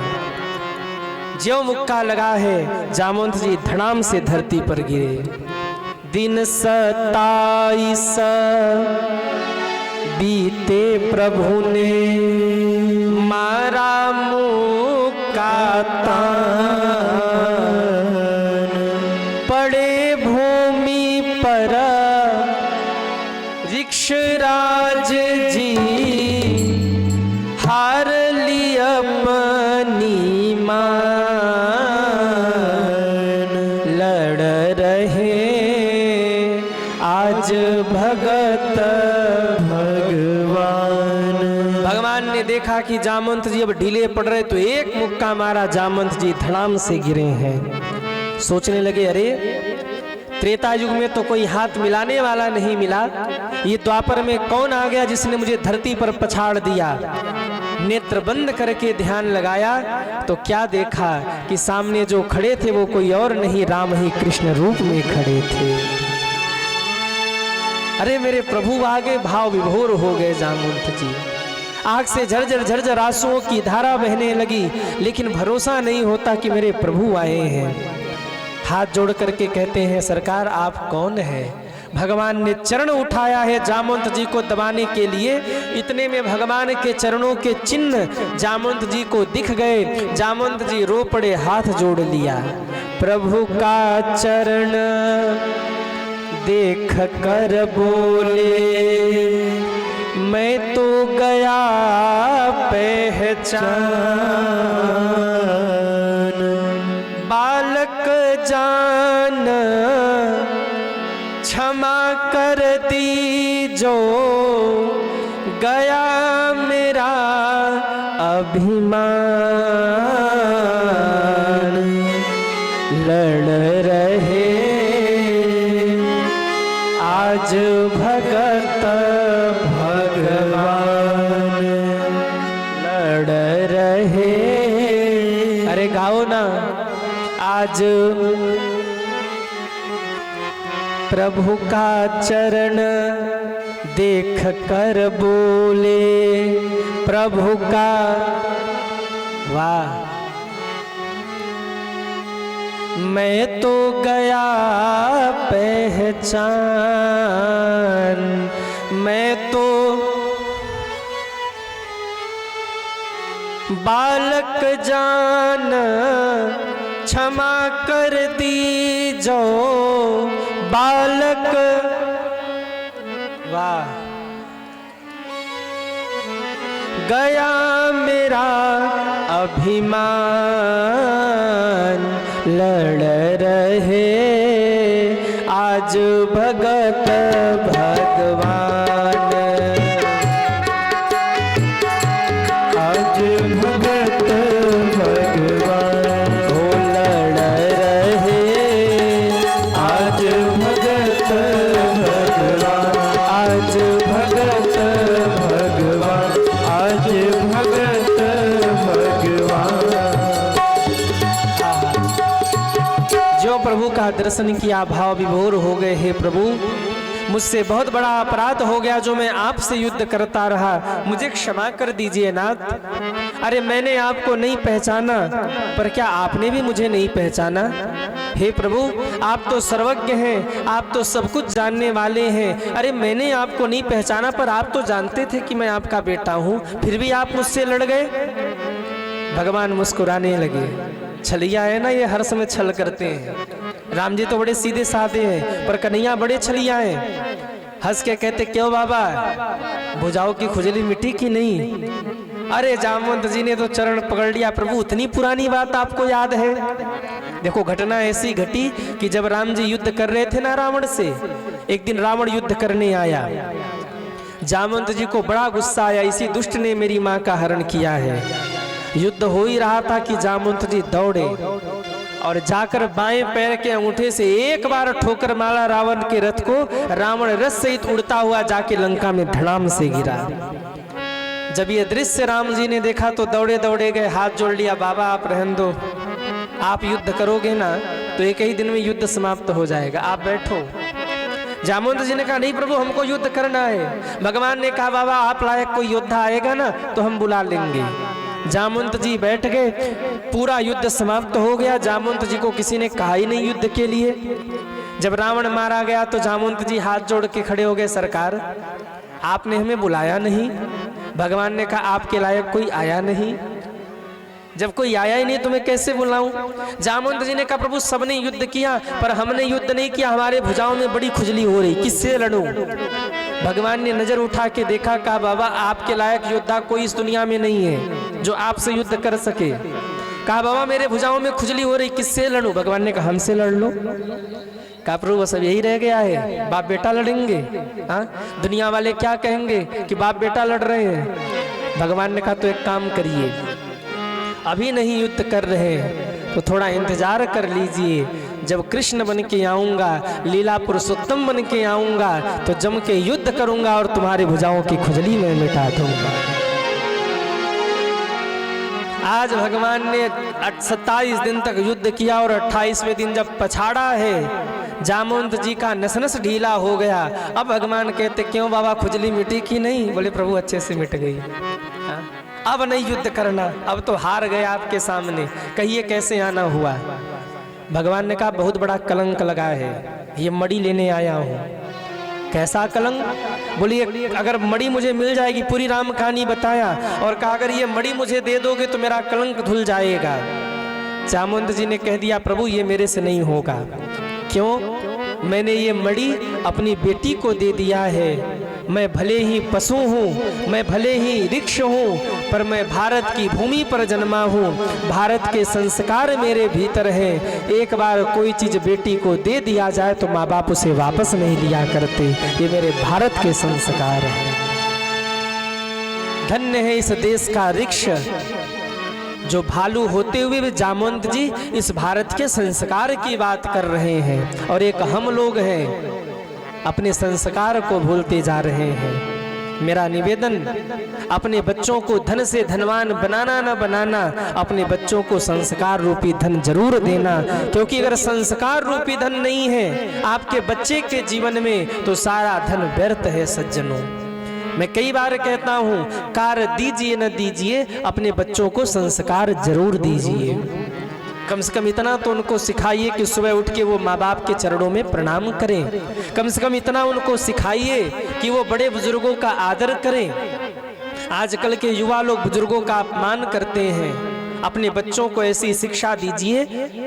जो मुक्का लगा है, जामवंत जी धड़ाम से धरती पर गिरे। दिन 27 बीते प्रभु ने मारा मुक्का तान, पड़े भूमि पर ऋक्षराज जी, हार ली अपनी मान, लड़ रहे आज भगत भगवान ने देखा कि जामवंत जी अब ढीले पड़ रहे, तो एक मुक्का मारा, जामवंत जी धड़ाम से गिरे हैं। सोचने लगे, अरे त्रेता युग में तो कोई हाथ मिलाने वाला नहीं मिला, ये द्वापर में कौन आ गया जिसने मुझे धरती पर पछाड़ दिया। नेत्र बंद करके ध्यान लगाया तो क्या देखा कि सामने जो खड़े थे वो कोई और नहीं, राम ही कृष्ण रूप में खड़े थे। अरे मेरे प्रभु आगे भाव विभोर हो गए जामवंत जी। आंख से झरझर झरझर आंसुओं की धारा बहने लगी, लेकिन भरोसा नहीं होता कि मेरे प्रभु आए हैं। हाथ जोड़ करके कहते हैं, सरकार आप कौन है? भगवान ने चरण उठाया है जामवंत जी को दबाने के लिए। इतने में भगवान के चरणों के चिन्ह जामवंत जी को दिख गए। जामवंत जी रो पड़े, हाथ जोड़ लिया। प्रभु का चरण देख कर बोले, मैं तो गया पहचान, बालक जान क्षमा कर दीजो, गया मेरा अभिमान, लड़ रहे आज भगत भगवान, लड़ रहे। अरे गाओ ना, आज प्रभु का चरण देख कर बोले, प्रभु का, वाह, मैं तो गया पहचान, मैं तो बालक जान क्षमा कर दीजो, बालक, वाह, गया मेरा अभिमान, लड़ रहे आज भगत भगवान, आज भगत भगवान, ओ लड़ रहे आज भगत भगवान, आज भगत भगवान, आज भगत भगवान। जो प्रभु का दर्शन किया भाव विभोर हो गए। हे प्रभु, मुझसे बहुत बड़ा अपराध हो गया जो मैं आपसे युद्ध करता रहा, मुझे क्षमा कर दीजिए नाथ। अरे मैंने आपको नहीं पहचाना, पर क्या आपने भी मुझे नहीं पहचाना? हे प्रभु, आप तो सर्वज्ञ हैं, आप तो सब कुछ जानने वाले हैं। अरे मैंने आपको नहीं पहचाना, पर आप तो जानते थे कि मैं आपका बेटा हूँ, फिर भी आप मुझसे लड़ गए। भगवान मुस्कुराने लगे। छलिया है ना, ये हर समय छल करते हैं। राम जी तो बड़े सीधे साधे हैं, पर कन्हैया बड़े छलिया हैं। हंस के कहते, क्यों बाबा, भुजाओं की खुजली मिट्टी की नहीं? अरे जामवंत जी ने तो चरण पकड़ लिया। प्रभु, उतनी पुरानी बात आपको याद है? देखो, घटना ऐसी घटी कि जब राम जी युद्ध कर रहे थे ना रावण से, एक दिन रावण युद्ध करने आया। जामवंत जी को बड़ा गुस्सा आया, इसी दुष्ट ने मेरी मां का हरण किया है। युद्ध हो ही रहा था कि जामवंत जी दौड़े और जाकर बाएं पैर के अंगूठे से एक बार ठोकर मारा रावण के रथ को। रावण रथ सहित उड़ता हुआ जाके लंका में धड़ाम से गिरा। जब ये दृश्य राम जी ने देखा तो दौड़े दौड़े गए, हाथ जोड़ लिया, बाबा आप रहने दो, आप युद्ध करोगे ना तो एक ही दिन में युद्ध समाप्त हो जाएगा, आप बैठो। जामवंत जी ने कहा नहीं प्रभु हमको युद्ध करना है। भगवान ने कहा बाबा आप लायक कोई योद्धा आएगा ना तो हम बुला लेंगे। जामवंत जी बैठ गए, पूरा युद्ध समाप्त हो गया। जामवंत जी को किसी ने कहा ही नहीं युद्ध के लिए। जब रावण मारा गया तो जामवंत जी हाथ जोड़ के खड़े हो गए, सरकार आपने हमें बुलाया नहीं। भगवान ने कहा आपके लायक कोई आया नहीं, जब कोई आया ही नहीं तो मैं कैसे बुलाऊं। जामवंत जी ने कहा प्रभु सबने युद्ध किया पर हमने युद्ध नहीं किया, हमारे भुजाओं में बड़ी खुजली हो रही, किससे लड़ूं। भगवान ने नजर उठा के देखा, कहा बाबा आपके लायक योद्धा कोई इस दुनिया में नहीं है जो आपसे युद्ध कर सके। कहा बाबा मेरे भुजाओं में खुजली हो रही, किससे लड़ूं। भगवान ने कहा हमसे लड़ लो। कहा प्रभु सब यही रह गया है, बाप बेटा लड़ेंगे। हाँ दुनिया वाले क्या कहेंगे कि बाप बेटा लड़ रहे हैं। भगवान ने कहा तो एक काम करिए, अभी नहीं युद्ध कर रहे हैं तो थोड़ा इंतजार कर लीजिए, जब कृष्ण बन के आऊंगा, लीला पुरुषोत्तम बन के आऊंगा तो जम के युद्ध करूंगा और तुम्हारी भुजाओं की खुजली में मिटा दूंगा। आज भगवान ने 27 दिन तक युद्ध किया और 28वें दिन जब पछाड़ा है, जामवंत जी का नस नस ढीला हो गया। अब भगवान कहते क्यों बाबा खुजली मिटी कि नहीं। बोले प्रभु अच्छे से मिट गई। अब नहीं युद्ध करना, अब तो हार गए आपके सामने, कहिए कैसे आना हुआ। भगवान ने कहा बहुत बड़ा कलंक लगा है, ये मणि लेने आया हूँ। कैसा कलंक। बोलिए अगर मणि मुझे मिल जाएगी, पूरी राम कहानी बताया और कहा अगर ये मणि मुझे दे दोगे तो मेरा कलंक धुल जाएगा। जामवंत जी ने कह दिया प्रभु ये मेरे से नहीं होगा। क्यों। मैंने ये मणि अपनी बेटी को दे दिया है। मैं भले ही पशु हूँ, मैं भले ही वृक्ष हूँ, पर मैं भारत की भूमि पर जन्मा हूँ। भारत के संस्कार मेरे भीतर है। एक बार कोई चीज बेटी को दे दिया जाए तो माँ बाप उसे वापस नहीं लिया करते, ये मेरे भारत के संस्कार हैं। धन्य है इस देश का वृक्ष जो भालू होते हुए भी जामवंत जी इस भारत के संस्कार की बात कर रहे हैं, और एक हम लोग हैं अपने संस्कार को भूलते जा रहे हैं। मेरा निवेदन, अपने बच्चों को धन से धनवान बनाना न बनाना, अपने बच्चों को संस्कार रूपी धन जरूर देना, क्योंकि अगर संस्कार रूपी धन नहीं है आपके बच्चे के जीवन में तो सारा धन व्यर्थ है सज्जनों। मैं कई बार कहता हूं कार दीजिए न दीजिए, अपने बच्चों को संस्कार जरूर दीजिए। कम से कम इतना तो उनको सिखाइए कि सुबह उठ के वो माँ बाप के चरणों में प्रणाम करें। कम से कम इतना उनको सिखाइए कि वो बड़े बुजुर्गों का आदर करें। आजकल के युवा लोग बुजुर्गों का अपमान करते हैं। अपने बच्चों को ऐसी शिक्षा दीजिए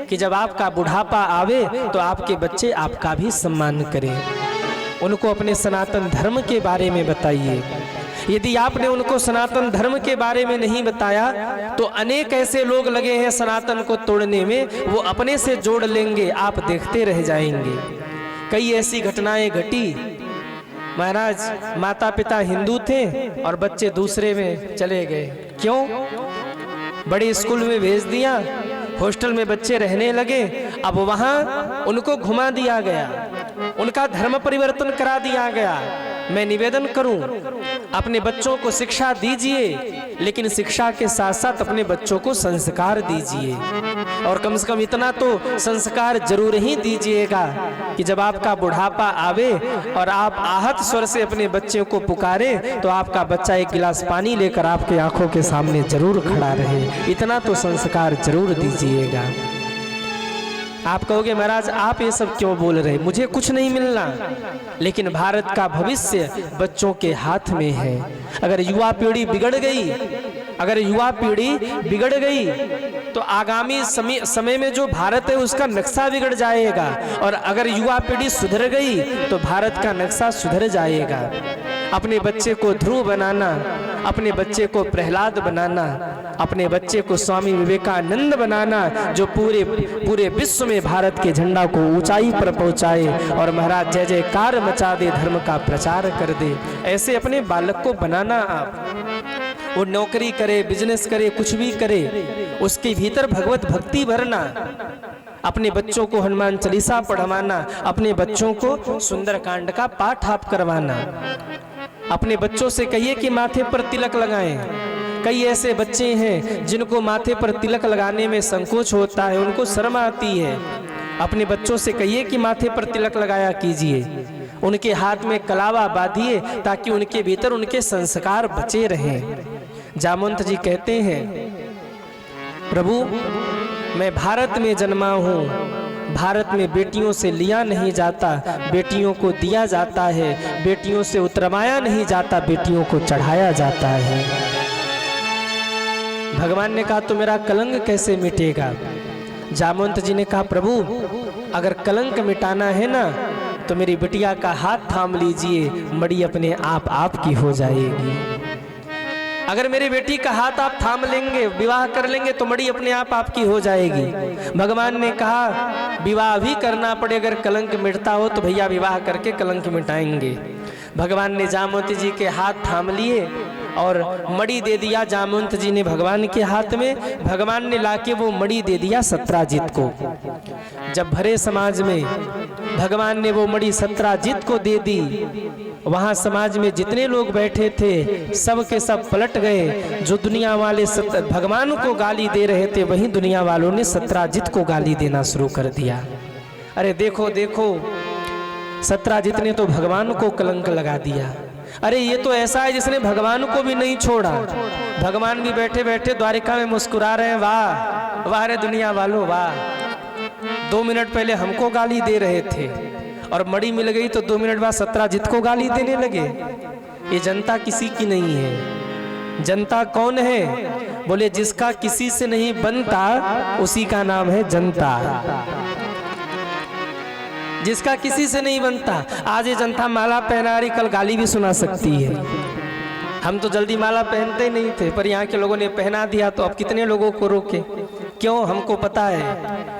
कि जब आपका बुढ़ापा आवे तो आपके बच्चे आपका भी सम्मान करें। उनको अपने सनातन धर्म के बारे में बताइए। यदि आपने उनको सनातन धर्म के बारे में नहीं बताया तो अनेक ऐसे लोग लगे हैं सनातन को तोड़ने में, वो अपने से जोड़ लेंगे, आप देखते रह जाएंगे। कई ऐसी घटनाएं घटी। महाराज माता पिता हिंदू थे और बच्चे दूसरे में चले गए। क्यों। बड़े स्कूल में भेज दिया, हॉस्टल में बच्चे रहने लगे, अब वहां उनको घुमा दिया गया, उनका धर्म परिवर्तन करा दिया गया। मैं निवेदन करूं अपने बच्चों को शिक्षा दीजिए, लेकिन शिक्षा के साथ साथ अपने बच्चों को संस्कार दीजिए। और कम से कम इतना तो संस्कार जरूर ही दीजिएगा कि जब आपका बुढ़ापा आवे और आप आहत स्वर से अपने बच्चे को पुकारे तो आपका बच्चा एक गिलास पानी लेकर आपके आंखों के सामने जरूर खड़ा रहे। इतना तो संस्कार जरूर दीजिएगा। आप कहोगे महाराज आप ये सब क्यों बोल रहे, मुझे कुछ नहीं मिलना, लेकिन भारत का भविष्य बच्चों के हाथ में है। अगर युवा पीढ़ी बिगड़ गई, अगर युवा पीढ़ी बिगड़ गई तो आगामी समय में जो भारत है उसका नक्शा बिगड़ जाएगा, और अगर युवा पीढ़ी सुधर गई तो भारत का नक्शा सुधर जाएगा। अपने बच्चे को ध्रुव बनाना, अपने बच्चे को प्रहलाद बनाना, अपने बच्चे को स्वामी विवेकानंद बनाना, जो पूरे पूरे विश्व में भारत के झंडा को ऊंचाई पर पहुंचाए और महाराज जय जयकार मचा दे, धर्म का प्रचार कर दे। ऐसे अपने बालक को बनाना। आप वो नौकरी करे, बिजनेस करे, कुछ भी करे, उसके भीतर भगवत भक्ति भरना। अपने बच्चों को हनुमान चालीसा पढ़वाना, अपने बच्चों को सुंदरकांड का पाठ आप करवाना। अपने बच्चों से कहिए कि माथे पर तिलक लगाएं। कई ऐसे बच्चे हैं जिनको माथे पर तिलक लगाने में संकोच होता है, उनको शर्म आती है। अपने बच्चों से कहिए कि माथे पर तिलक लगाया कीजिए, उनके हाथ में कलावा बांधिए ताकि उनके भीतर उनके संस्कार बचे रहें। जामवंत जी कहते हैं, प्रभु मैं भारत में जन्मा हूँ, भारत में बेटियों से लिया नहीं जाता, बेटियों को दिया जाता है, बेटियों से उतरवाया नहीं जाता, बेटियों को चढ़ाया जाता है। भगवान ने कहा तो मेरा कलंक कैसे मिटेगा? जामवंत जी ने कहा प्रभु अगर कलंक मिटाना है ना तो मेरी बिटिया का हाथ थाम लीजिए, मड़ी अपने आप आपकी हो जाएगी। अगर मेरी बेटी का हाथ आप थाम लेंगे, विवाह कर लेंगे तो मड़ी अपने आप आपकी हो जाएगी। भगवान ने कहा विवाह भी करना पड़े, अगर कलंक मिटता हो तो भैया विवाह करके कलंक मिटाएंगे। भगवान ने जामवंत जी के हाथ थाम लिए और मणि दे दिया जामवंत जी ने भगवान के हाथ में। भगवान ने लाके वो मणि दे दिया सत्राजित को। जब भरे समाज में भगवान ने वो मणि सत्राजित को दे दी, वहां समाज में जितने लोग बैठे थे सब के सब पलट गए। जो दुनिया वाले भगवान को गाली दे रहे थे, वहीं दुनिया वालों ने सत्राजित को गाली देना शुरू कर दिया। अरे देखो देखो, सत्राजित ने तो भगवान को कलंक लगा दिया। अरे ये तो ऐसा है जिसने भगवान को भी नहीं छोड़ा। भगवान भी बैठे बैठे द्वारिका में मुस्कुरा रहे हैं, वाह वाह रे दुनिया वालों वाह। 2 मिनट पहले हमको गाली दे रहे थे और मणि मिल गई तो 2 मिनट बाद सत्राजित को गाली देने लगे। ये जनता किसी की नहीं है। जनता कौन है? बोले जिसका किसी से नहीं बनता उसी का नाम है जनता। जिसका किसी से नहीं बनता। आज ये जनता माला पहना रही, कल गाली भी सुना सकती है। हम तो जल्दी माला पहनते नहीं थे, पर यहाँ के लोगों ने पहना दिया तो अब कितने लोगों को रोके? क्यों? हमको पता है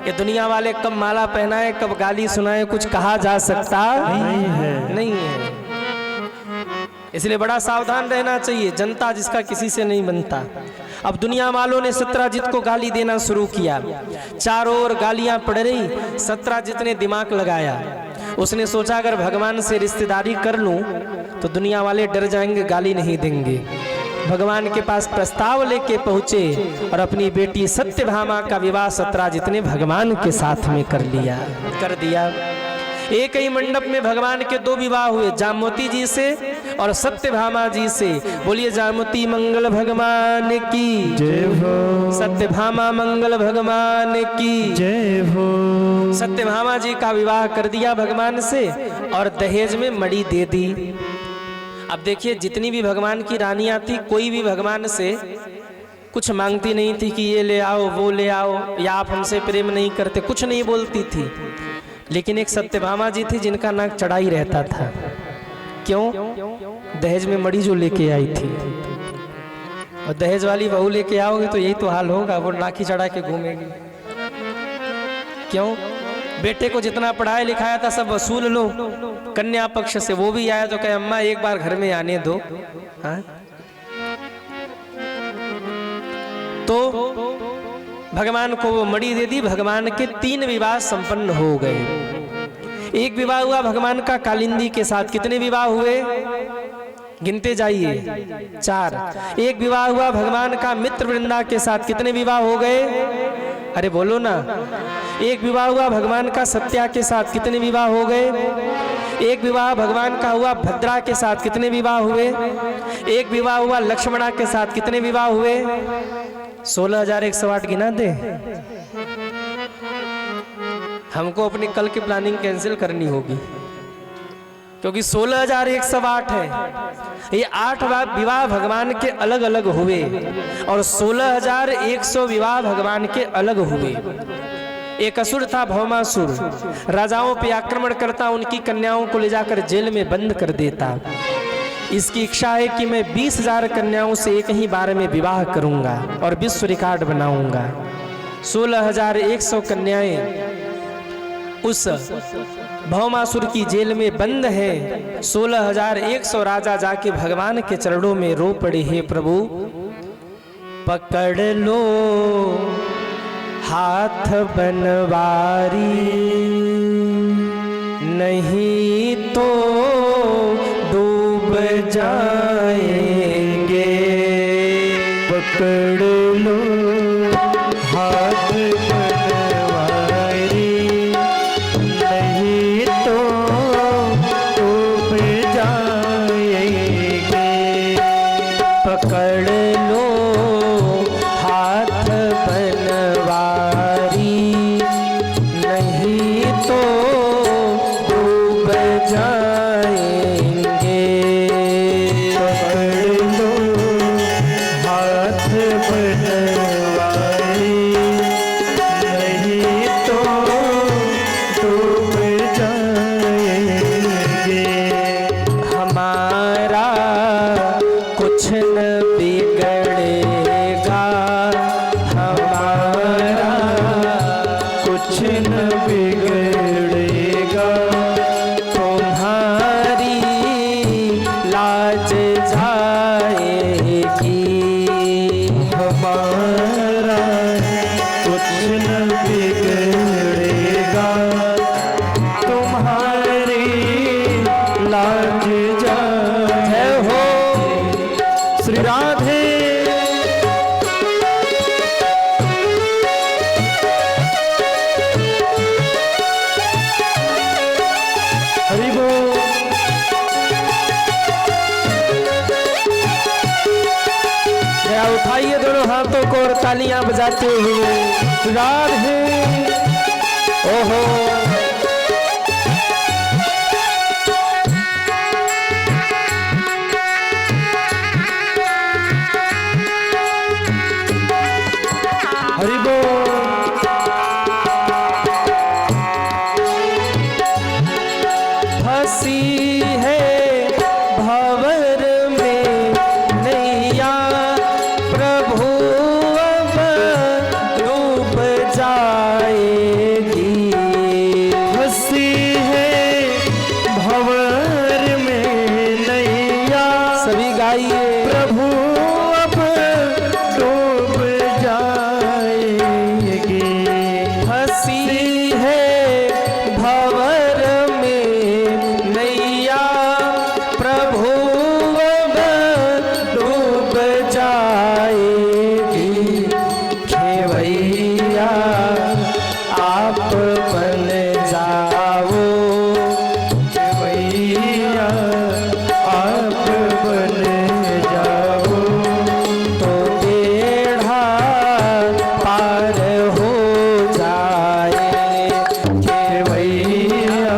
ये दुनिया वाले कब माला पहनाए कब गाली सुनाए कुछ कहा जा सकता नहीं है। इसलिए बड़ा सावधान रहना चाहिए। जनता जिसका किसी से नहीं बनता। अब दुनिया वालों ने सत्राजित को गाली देना शुरू किया। चारों ओर गालियां पड़ रही। सत्राजित ने दिमाग लगाया। उसने सोचा अगर भगवान से रिश्तेदारी कर लूं तो दुनिया वाले डर जाएंगे, गाली नहीं देंगे। भगवान के पास प्रस्ताव लेके पहुंचे और अपनी बेटी सत्यभामा का विवाह सत्राजित ने भगवान के साथ में कर दिया। एक ही मंडप में भगवान के 2 विवाह हुए, जामवती जी से और सत्यभामा जी से। बोलिए जामवती मंगल भगवान की जय हो, सत्यभामा मंगल भगवान की जय हो। सत्यभामा जी का विवाह कर दिया भगवान से और दहेज में मणि दे दी। अब देखिए जितनी भी भगवान की रानियां थी, कोई भी भगवान से कुछ मांगती नहीं थी कि ये ले आओ वो ले आओ, या आप हमसे प्रेम नहीं करते, कुछ नहीं बोलती थी। लेकिन एक सत्यभामा जी थी जिनका नाक चढ़ा ही रहता था। क्यों? दहेज में मणि जो लेके आई थी। और दहेज वाली बहू लेके आओगे तो यही तो हाल होगा, वो नाक ही चढ़ा के घूमेगी। क्यों? बेटे को जितना पढ़ाया लिखाया था सब वसूल लो कन्या पक्ष से। वो भी आया तो कहे अम्मा एक बार घर में आने दो। हाँ? तो भगवान को वो मणि दे दी। भगवान के 3 विवाह संपन्न हो गए। एक विवाह हुआ भगवान का कालिंदी के साथ। कितने विवाह हुए? गिनते जाइए, 4। एक विवाह हुआ भगवान का मित्र वृंदा के साथ। कितने विवाह हो गए? अरे बोलो ना। एक विवाह हुआ भगवान का सत्या के साथ। कितने विवाह हो गए? एक विवाह भगवान का हुआ भद्रा के साथ। कितने विवाह हुए? एक विवाह हुआ लक्ष्मणा के साथ। कितने विवाह हुए? 16,108 गिना दे। हमको अपनी कल की प्लानिंग कैंसिल करनी होगी क्योंकि 16,108 है। ये 8 विवाह भगवान के अलग अलग हुए और 16,100 विवाह भगवान के अलग हुए। एक असुर था भौमासुर, राजाओं पे आक्रमण करता, उनकी कन्याओं को ले जाकर जेल में बंद कर देता। इसकी इच्छा है कि मैं 20,000 कन्याओं से एक ही बार में विवाह करूंगा और विश्व रिकॉर्ड बनाऊंगा। 16,100 कन्याएं उस भौमासुर की जेल में बंद है। 16,100 राजा जाके भगवान के चरणों में रो पड़े, हे प्रभु पकड़ लो हाथ बनवारी, नहीं तो डूब जाएंगे। पकड़ लो हाथ बनवारी, नहीं तो डूब जाएंगे। पकड़ लो हाथ बनवारी, नहीं तो डूब जाएंगे। पकड़ लो हाथ बनवारी, नहीं तो डूब जाएंगे। हमारा कुछ न बिगड़ेगा, हमारा कुछ न बिगड़ेगा, तुम्हारी लाज जाएगी। हमारा कुछ न बिगड़ेगा, तुम्हारी लाज जय हो श्री राधे। हरि बोल। जरा उठाइए दोनों हाथों को और तालियां बजाते हुए राधे। ओहो हरि बोल। फंसी है भंवर में नैया, प्रभु अब डूब जाएगी। हंसी है भंवर में नैया, सभी गाइए प्रभु अब डूब जाएगी। फंसी है भंवर में नैया, प्रभु अब डूब जाएगी। खेवैया आप बन जाओ, भैया आप बन जाओ, तो बेड़ा पार हो जाए। भैया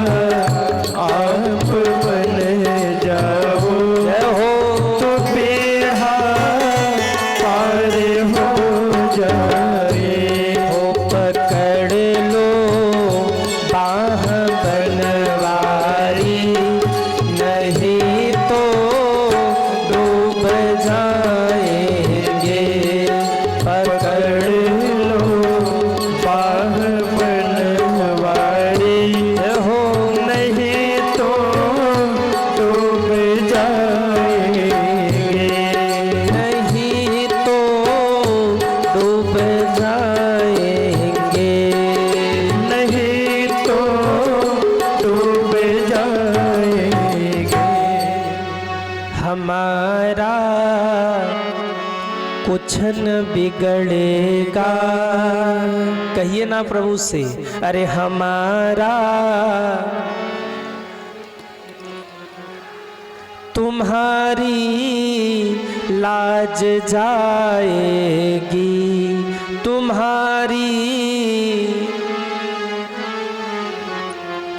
आप बन जाओ, जय हो तो बेड़ा पार हो जाए। हो पकड़ लो बाह बनवारी, नहीं तो डूब जाएंगे। पकड़ लो बाह बनवारी, हो नहीं तो डूब जाएंगे। नहीं तो डूब जाएंगे। नहीं तो डूब जाएंगे। हमारा कुछ न बिगड़ेगा। कहिए ना प्रभु से, अरे हमारा तुम्हारी लाज जाएगी, तुम्हारी।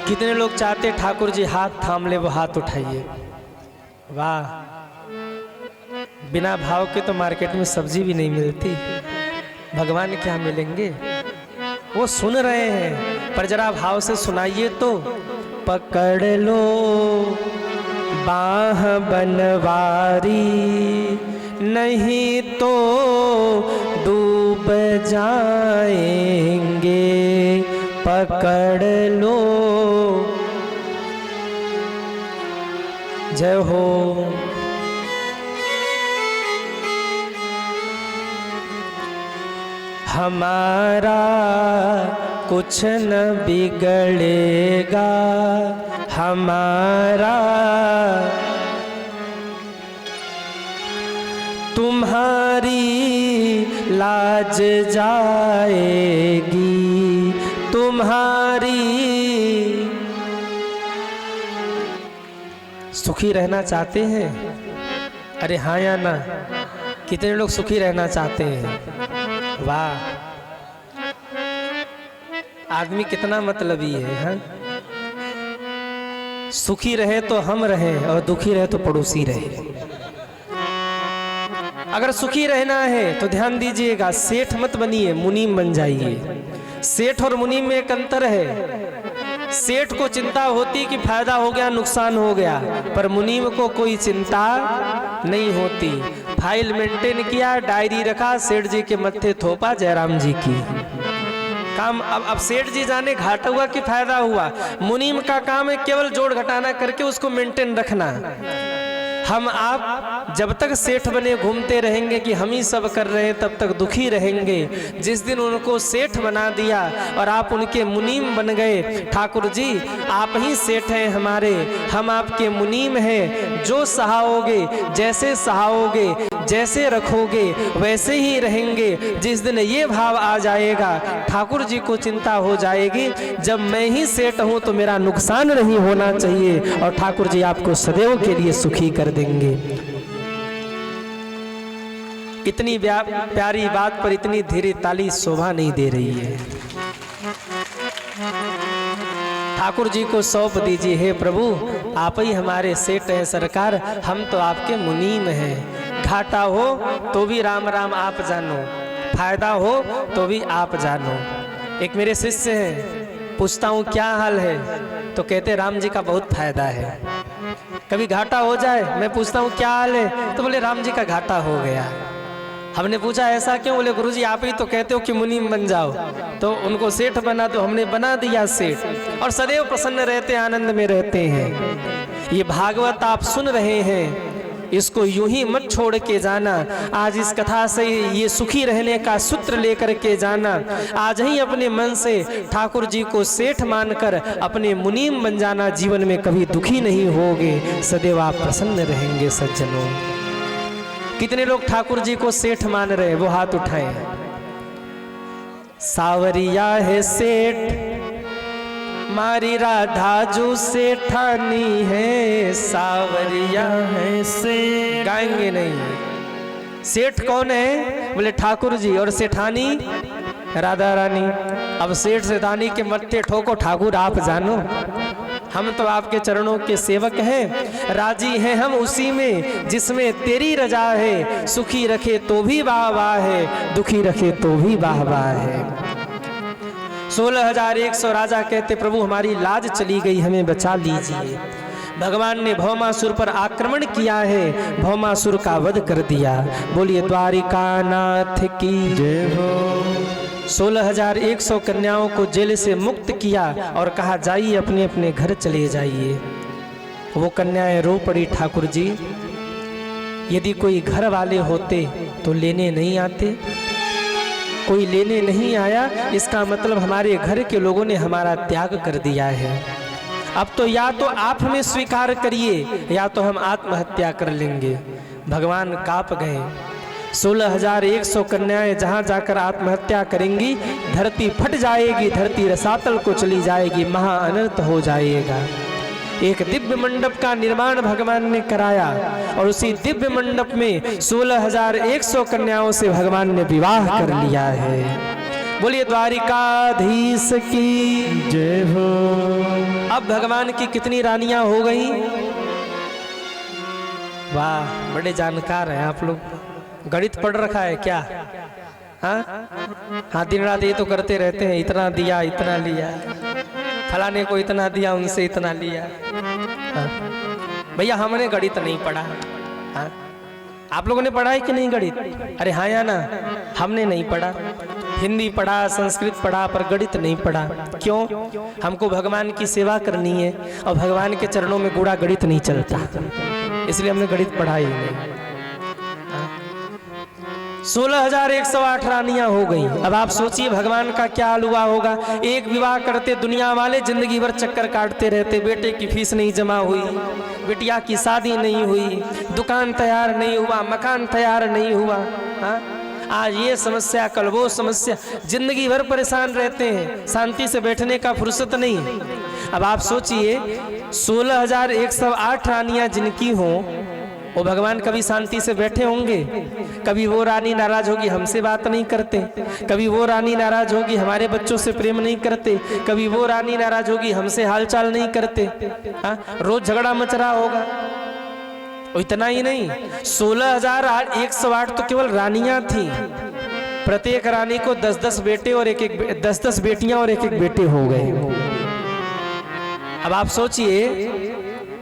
कितने लोग चाहते ठाकुर जी हाथ थाम ले, वो हाथ उठाइए। वाह, बिना भाव के तो मार्केट में सब्जी भी नहीं मिलती, भगवान क्या मिलेंगे। वो सुन रहे हैं पर जरा भाव से सुनाइए तो। पकड़ लो बाह बनवारी, नहीं तो डूब जाएंगे, पकड़ लो। जय हो। हमारा कुछ न बिगड़ेगा, हमारा तुम्हारी लाज जाएगी, तुम्हारी। सुखी रहना चाहते हैं? अरे हाँ या ना? कितने लोग सुखी रहना चाहते हैं? वाह, आदमी कितना मतलबी है। हाँ? सुखी रहे तो हम रहे और दुखी रहे तो पड़ोसी रहे। अगर सुखी रहना है तो ध्यान दीजिएगा, सेठ मत बनिए, मुनीम बन जाइए। सेठ और मुनीम में एक अंतर है। सेठ को चिंता होती कि फायदा हो गया, नुकसान हो गया, पर मुनीम को कोई चिंता नहीं होती। फाइल मेंटेन किया, डायरी रखा, सेठ जी के मत्थे थोपा जयराम जी की काम। अब सेठ जी जाने घाटा हुआ कि फायदा हुआ। मुनीम का काम है केवल जोड़ घटाना करके उसको मेंटेन रखना। हम आप जब तक सेठ बने घूमते रहेंगे कि हम ही सब कर रहे हैं, तब तक दुखी रहेंगे। जिस दिन उनको सेठ बना दिया और आप उनके मुनीम बन गए, ठाकुर जी आप ही सेठ हैं हमारे, हम आपके मुनीम हैं। जो सहाओगे, जैसे सहाओगे, जैसे रखोगे वैसे ही रहेंगे। जिस दिन ये भाव आ जाएगा, ठाकुर जी को चिंता हो जाएगी, जब मैं ही सेठ हूं तो मेरा नुकसान नहीं होना चाहिए, और ठाकुर जी आपको सदैव के लिए सुखी कर देंगे। इतनी प्यारी बात पर इतनी धीरे ताली शोभा नहीं दे रही है। ठाकुर जी को सौंप दीजिए, हे प्रभु आप ही हमारे सेठ हैं सरकार, हम तो आपके मुनीम हैं। घाटा हो तो भी राम राम आप जानो, फायदा हो तो भी आप जानो। एक मेरे शिष्य हैं, पूछता हूँ क्या हाल है, तो कहते राम जी का बहुत फायदा है। कभी घाटा हो जाए, मैं पूछता हूँ क्या हाल है, तो बोले राम जी का घाटा हो गया। हमने पूछा ऐसा क्यों? बोले गुरुजी आप ही तो कहते हो कि मुनीम बन जाओ, तो उनको सेठ बना दो, हमने बना दिया सेठ, और सदैव प्रसन्न रहते, आनंद में रहते हैं। ये भागवत आप सुन रहे हैं, इसको यूं ही मत छोड़ के जाना। आज इस कथा से ये सुखी रहने का सूत्र लेकर के जाना। आज ही अपने मन से ठाकुर जी को सेठ मानकर अपने मुनीम बन जाना। जीवन में कभी दुखी नहीं होगे, सदैव आप प्रसन्न रहेंगे सज्जनों। कितने लोग ठाकुर जी को सेठ मान रहे हैं? वो हाथ उठाएं। सावरिया है सेठ मारी राधा जो सेठानी है, सावरिया है सेठ। गाएंगे नहीं। सेठ कौन है? बोले ठाकुर जी, और सेठानी राधा रानी। अब सेठ सेठानी के मत्थे ठोको, ठाकुर आप जानो, हम तो आपके चरणों के सेवक हैं, राजी हैं हम उसी में जिसमें तेरी रजा है। सुखी रखे तो भी वाह वाह है, दुखी रखे तो भी वाह वाह है। 16,100 राजा कहते प्रभु हमारी लाज चली गई, हमें बचा लीजिए। भगवान ने भौमासुर पर आक्रमण किया है, भौमासुर का वध कर दिया। बोलिए द्वारिका नाथ की जय हो। 16,100 कन्याओं को जेल से मुक्त किया और कहा जाइए अपने अपने घर चले जाइए। वो कन्याएं रो पड़ी, ठाकुर जी यदि कोई घर वाले होते तो लेने नहीं आते। कोई लेने नहीं आया, इसका मतलब हमारे घर के लोगों ने हमारा त्याग कर दिया है। अब तो या तो आप हमें स्वीकार करिए या तो हम आत्महत्या कर लेंगे। भगवान कांप गए। 16,100 कन्याएं जहां जाकर आत्महत्या करेंगी, धरती फट जाएगी, धरती रसातल को चली जाएगी, महा अनर्थ हो जाएगा। एक दिव्य मंडप का निर्माण भगवान ने कराया और उसी दिव्य मंडप में 16,100 कन्याओं से भगवान ने विवाह कर लिया है। बोलिए द्वारिकाधीश की जय हो। अब भगवान की कितनी रानियां हो गई? वाह, बड़े जानकार हैं आप लोग। गणित पढ़ रखा है क्या? हाँ, दिन रात ये तो करते रहते हैं, इतना दिया इतना लिया, फलाने को इतना दिया उनसे इतना लिया। हाँ। भैया हमने गणित नहीं पढ़ा। हाँ, आप लोगों ने पढ़ा है कि नहीं गणित? अरे हाँ या ना? हमने नहीं पढ़ा। हिंदी पढ़ा, संस्कृत पढ़ा, पर गणित नहीं पढ़ा। क्यों? हमको भगवान की सेवा करनी है और भगवान के चरणों में गुड़ा गणित नहीं चलता, इसलिए हमने गणित पढ़ा ही नहीं। 16,108 रानियां हो गई। अब आप सोचिए भगवान का क्या हाल हुआ होगा। एक विवाह करते दुनिया वाले जिंदगी भर चक्कर काटते रहते, बेटे की फीस नहीं जमा हुई, बिटिया की शादी नहीं हुई, दुकान तैयार नहीं हुआ, मकान तैयार नहीं हुआ। हाँ, आज ये समस्या, कल वो समस्या, जिंदगी भर परेशान रहते हैं, शांति से बैठने का फुर्सत नहीं। अब आप सोचिए 16,108 रानियां जिनकी हों, वो भगवान कभी शांति से बैठे होंगे? कभी वो रानी नाराज होगी हमसे बात नहीं करते, कभी वो रानी नाराज होगी हमारे बच्चों से प्रेम नहीं करते, कभी वो रानी नाराज होगी हमसे हालचाल नहीं करते। हाँ, रोज झगड़ा मच रहा होगा। और इतना ही नहीं, 16,108 तो केवल रानियां थी। प्रत्येक रानी को 10-10 बेटे और 10-10 बेटियां और 1-1 बेटे हो गए। अब आप सोचिए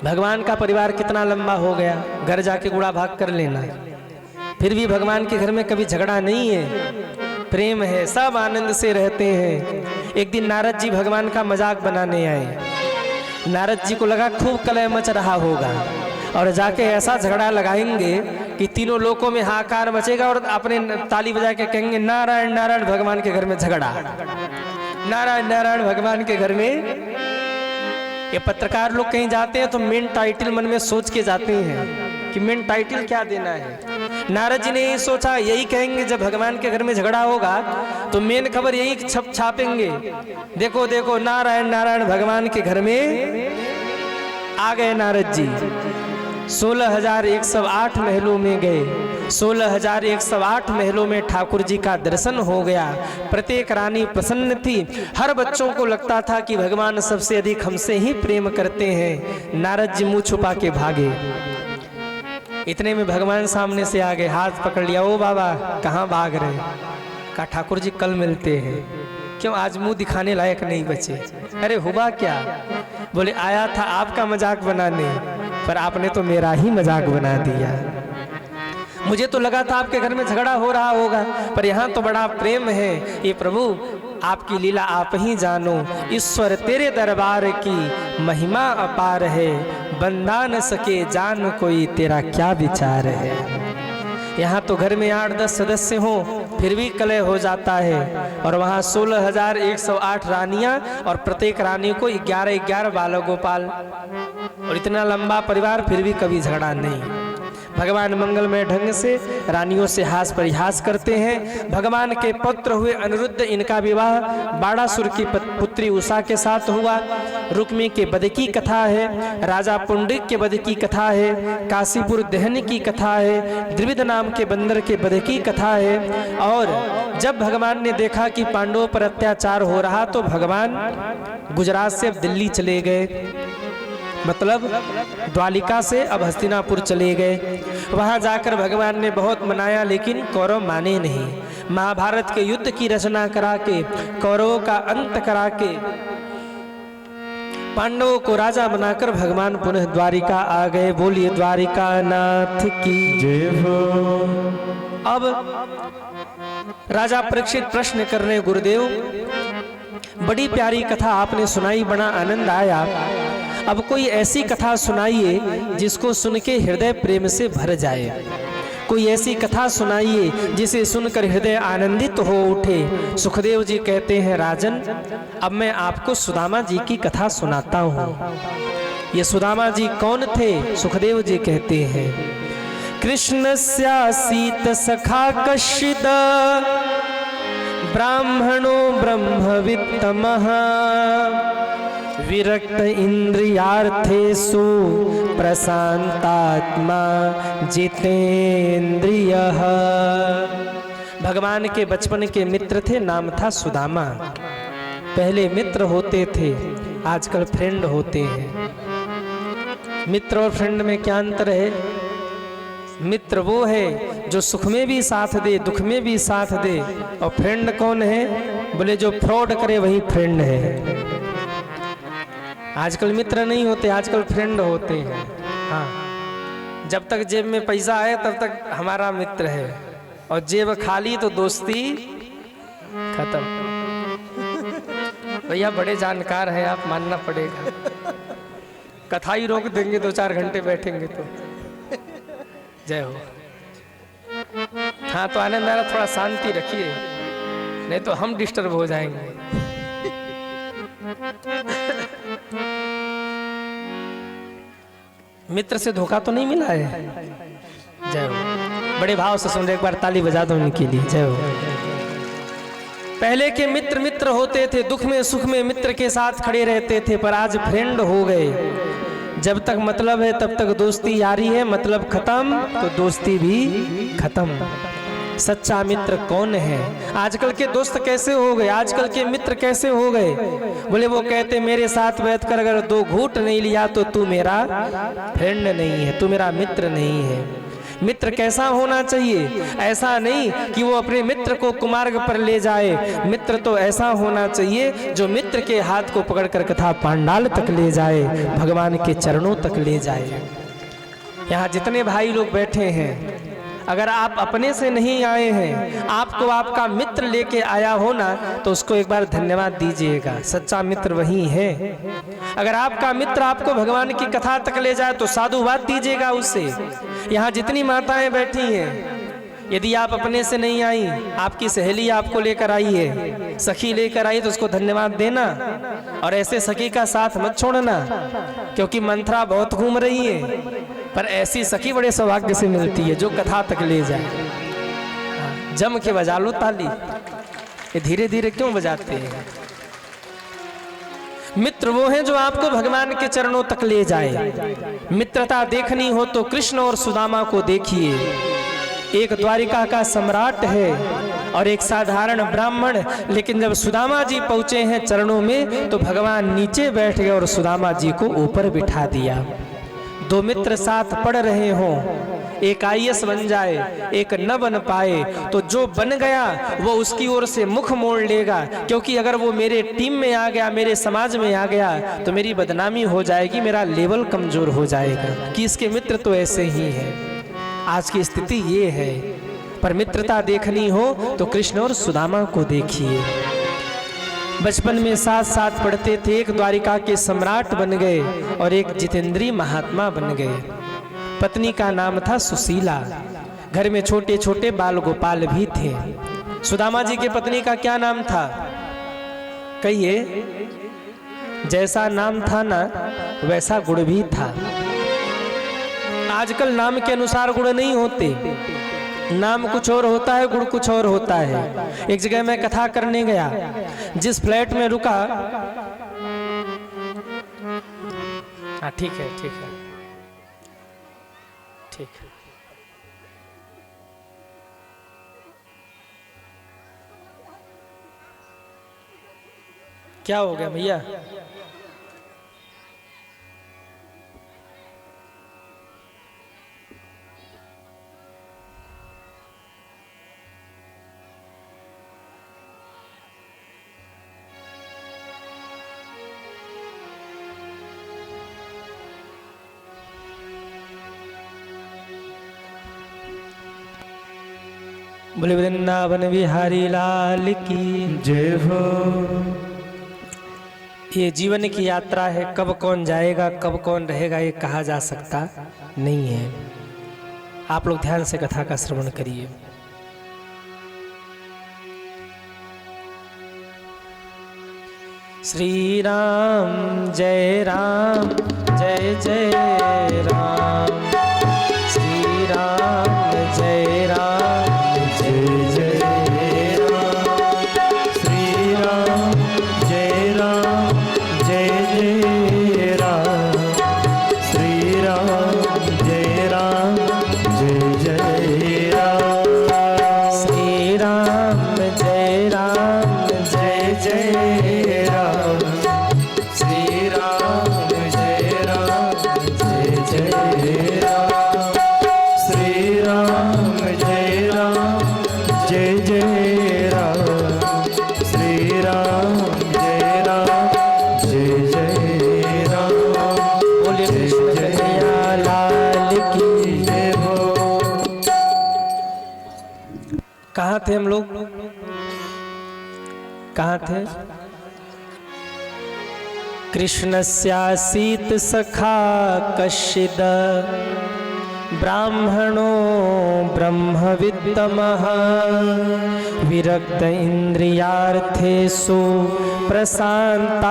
भगवान का परिवार कितना लंबा हो गया। घर जाके गुड़ा भाग कर लेना, फिर भी भगवान के घर में कभी झगड़ा नहीं है, प्रेम है, सब आनंद से रहते हैं। एक दिन नारद जी भगवान का मजाक बनाने आए। नारद जी को लगा खूब कलह मच रहा होगा और जाके ऐसा झगड़ा लगाएंगे कि तीनों लोकों में हाहाकार मचेगा और अपने ताली बजा के कहेंगे नारायण नारायण भगवान के घर में झगड़ा, नारायण नारायण भगवान के घर में। ये पत्रकार लोग कहीं जाते हैं तो मेन टाइटल मन में सोच के जाते हैं कि मेन टाइटल क्या देना है। नारद जी ने यही सोचा, यही कहेंगे जब भगवान के घर में झगड़ा होगा तो मेन खबर यही छापेंगे, देखो देखो नारायण नारायण भगवान के घर में आ गए नारद जी। 16,108 महलों में गए। 16,108 महलों में ठाकुर जी का दर्शन हो गया। प्रत्येक रानी प्रसन्न थी। हर बच्चों को लगता था कि भगवान सबसे अधिक हमसे ही प्रेम करते हैं। नारद जी मुंह छुपा के भागे। इतने में भगवान सामने से आ गए, हाथ पकड़ लिया। ओ बाबा कहाँ भाग रहे? कहा ठाकुर जी कल मिलते हैं। क्यों आज मुंह दिखाने लायक नहीं बचे? अरे हुआ क्या? बोले आया था आपका मजाक बनाने, पर आपने तो मेरा ही मजाक बना दिया। मुझे तो लगा था आपके घर में झगड़ा हो रहा होगा, पर यहाँ तो बड़ा प्रेम है। ये प्रभु आपकी लीला आप ही जानो, ईश्वर तेरे दरबार की महिमा अपार है, बंदा न सके जान कोई तेरा क्या विचार है। यहाँ तो घर में 8-10 सदस्य हों फिर भी कलह हो जाता है, और वहाँ 16,108 रानियां और प्रत्येक रानी को 11-11 बालक गोपाल, और इतना लंबा परिवार फिर भी कभी झगड़ा नहीं। भगवान मंगलमय ढंग से रानियों से हास परिहास करते हैं। भगवान के पुत्र हुए अनिरुद्ध, इनका विवाह बाड़ासुर की पुत्री उषा के साथ हुआ। रुक्मी के वध की कथा है, राजा पुंडरीक के वध की कथा है, काशीपुर दहन की कथा है, द्विविध नाम के बंदर के वध की कथा है। और जब भगवान ने देखा कि पांडवों पर अत्याचार हो रहा तो भगवान गुजरात से दिल्ली चले गए, मतलब द्वालिका से अब हस्तिनापुर चले गए। वहां जाकर भगवान ने बहुत मनाया, लेकिन कौरव माने नहीं। महाभारत के युद्ध की रचना करा के, कौरवों का अंत करा के, पांडवों को राजा बनाकर भगवान पुनः द्वारिका आ गए। बोलिए द्वारिका नाथ की जय हो। अब राजा परीक्षित प्रश्न कर रहे, गुरुदेव बड़ी प्यारी कथा आपने सुनाई, बड़ा आनंद आया। अब कोई ऐसी कथा सुनाइए जिसको सुन के हृदय प्रेम से भर जाए। कोई ऐसी कथा सुनाइए जिसे सुनकर हृदय आनंदित हो उठे। सुखदेव जी कहते हैं, राजन अब मैं आपको सुदामा जी की कथा सुनाता हूँ। ये सुदामा जी कौन थे? सुखदेव जी कहते हैं, कृष्णस्यासीत सखा कश्चिद ब्राह्मणो ब्रह्मवित्तमः विरक्त इंद्रियार्थेषु प्रशांतात्मा जितेंद्रियः। भगवान के बचपन के मित्र थे, नाम था सुदामा। पहले मित्र होते थे, आजकल फ्रेंड होते हैं। मित्र और फ्रेंड में क्या अंतर है? मित्र वो है जो सुख में भी साथ दे, दुख में भी साथ दे, और फ्रेंड कौन है? बोले जो फ्रॉड करे वही फ्रेंड है। आजकल मित्र नहीं होते, आजकल फ्रेंड होते हैं। हाँ, जब तक जेब में पैसा है तब तक हमारा मित्र है, और जेब खाली तो दोस्ती खत्म। भैया बड़े जानकार हैं आप, मानना पड़ेगा। कथा ही रोक देंगे 2-4 घंटे बैठेंगे तो। जय हो। हाँ तो आनंद आ रहा, थोड़ा शांति रखिए, नहीं तो हम डिस्टर्ब हो जाएंगे। मित्र से धोखा तो नहीं मिला है? जय हो। बड़े भाव से सुन रहे, एक बार ताली बजा दो उनके लिए। जय हो। पहले के मित्र मित्र होते थे, दुख में सुख में मित्र के साथ खड़े रहते थे, पर आज फ्रेंड हो गए। जब तक मतलब है तब तक दोस्ती यारी है, मतलब खत्म तो दोस्ती भी खत्म। सच्चा मित्र कौन है? आजकल के दोस्त कैसे हो गए, आजकल के मित्र कैसे हो गए? बोले वो कहते मेरे साथ बैठकर अगर 2 घूंट नहीं लिया तो तू मेरा फ्रेंड नहीं है, तू मेरा मित्र नहीं है। मित्र कैसा होना चाहिए? ऐसा नहीं कि वो अपने मित्र को कुमार्ग पर ले जाए। मित्र तो ऐसा होना चाहिए जो मित्र के हाथ को पकड़कर कथा पांडाल तक ले जाए, भगवान के चरणों तक ले जाए। यहाँ जितने भाई लोग बैठे हैं, अगर आप अपने से नहीं आए हैं, आपको आपका मित्र लेके आया हो ना, तो उसको एक बार धन्यवाद दीजिएगा। सच्चा मित्र वही है। अगर आपका मित्र आपको भगवान की कथा तक ले जाए तो साधुवाद दीजिएगा उससे। यहाँ जितनी माताएं बैठी हैं, यदि आप अपने से नहीं आई, आपकी सहेली आपको लेकर आई है, सखी लेकर आई, तो उसको धन्यवाद देना। और ऐसे सखी का साथ मत छोड़ना, क्योंकि मंथरा बहुत घूम रही है, पर ऐसी सखी बड़े सौभाग्य से मिलती है जो कथा तक ले जाए। जम के बजा लो ताली। ये धीरे धीरे क्यों बजाते हैं? मित्र वो हैं जो आपको भगवान के चरणों तक ले जाए। मित्रता देखनी हो तो कृष्ण और सुदामा को देखिए। एक द्वारिका का सम्राट है और एक साधारण ब्राह्मण, लेकिन जब सुदामा जी पहुंचे हैं चरणों में तो भगवान नीचे बैठ गए और सुदामा जी को ऊपर बिठा दिया। 2 मित्र साथ पढ़ रहे हों, एक IAS बन जाए, एक न बन पाए, तो जो बन गया वो उसकी ओर से मुख मोड़ लेगा, क्योंकि अगर वो मेरे टीम में आ गया, मेरे समाज में आ गया, तो मेरी बदनामी हो जाएगी, मेरा लेवल कमजोर हो जाएगा कि इसके मित्र तो ऐसे ही हैं। आज की स्थिति ये है। पर मित्रता देखनी हो तो कृष्ण और सुदामा को देखिए। बचपन में साथ साथ पढ़ते थे, एक द्वारिका के सम्राट बन गए और एक जितेंद्रीय महात्मा बन गए। पत्नी का नाम था सुशीला। घर में छोटे छोटे बाल गोपाल भी थे। सुदामा जी की पत्नी का क्या नाम था? कहिए। जैसा नाम था ना वैसा गुण भी था। आजकल नाम के अनुसार गुण नहीं होते। नाम कुछ और होता है, गुण कुछ और होता है। एक जगह मैं कथा करने गया, जिस फ्लैट में रुका, हाँ ठीक है ठीक है ठीक है, क्या हो गया भैया? बोले वृंदावन बिहारी लाल की जय हो। ये जीवन की यात्रा है, कब कौन जाएगा कब कौन रहेगा ये कहा जा सकता नहीं है। आप लोग ध्यान से कथा का श्रवण करिए। श्री राम जय राम जय जय राम, श्री राम जय राम जय जय राम, श्री राम जय राम जय जय राम, श्री राम जय राम जय जय राम, श्री राम जय राम जय जय राम, श्री राम जय राम जय जय राम, श्री राम कहाँ थे हम लोग? कहाँ थे? कृष्णस्यासीत सखा कश्चिद ब्राह्मणो ब्रह्मवित्तमः विरक्त इंद्रियार्थेषु प्रशांतात्मा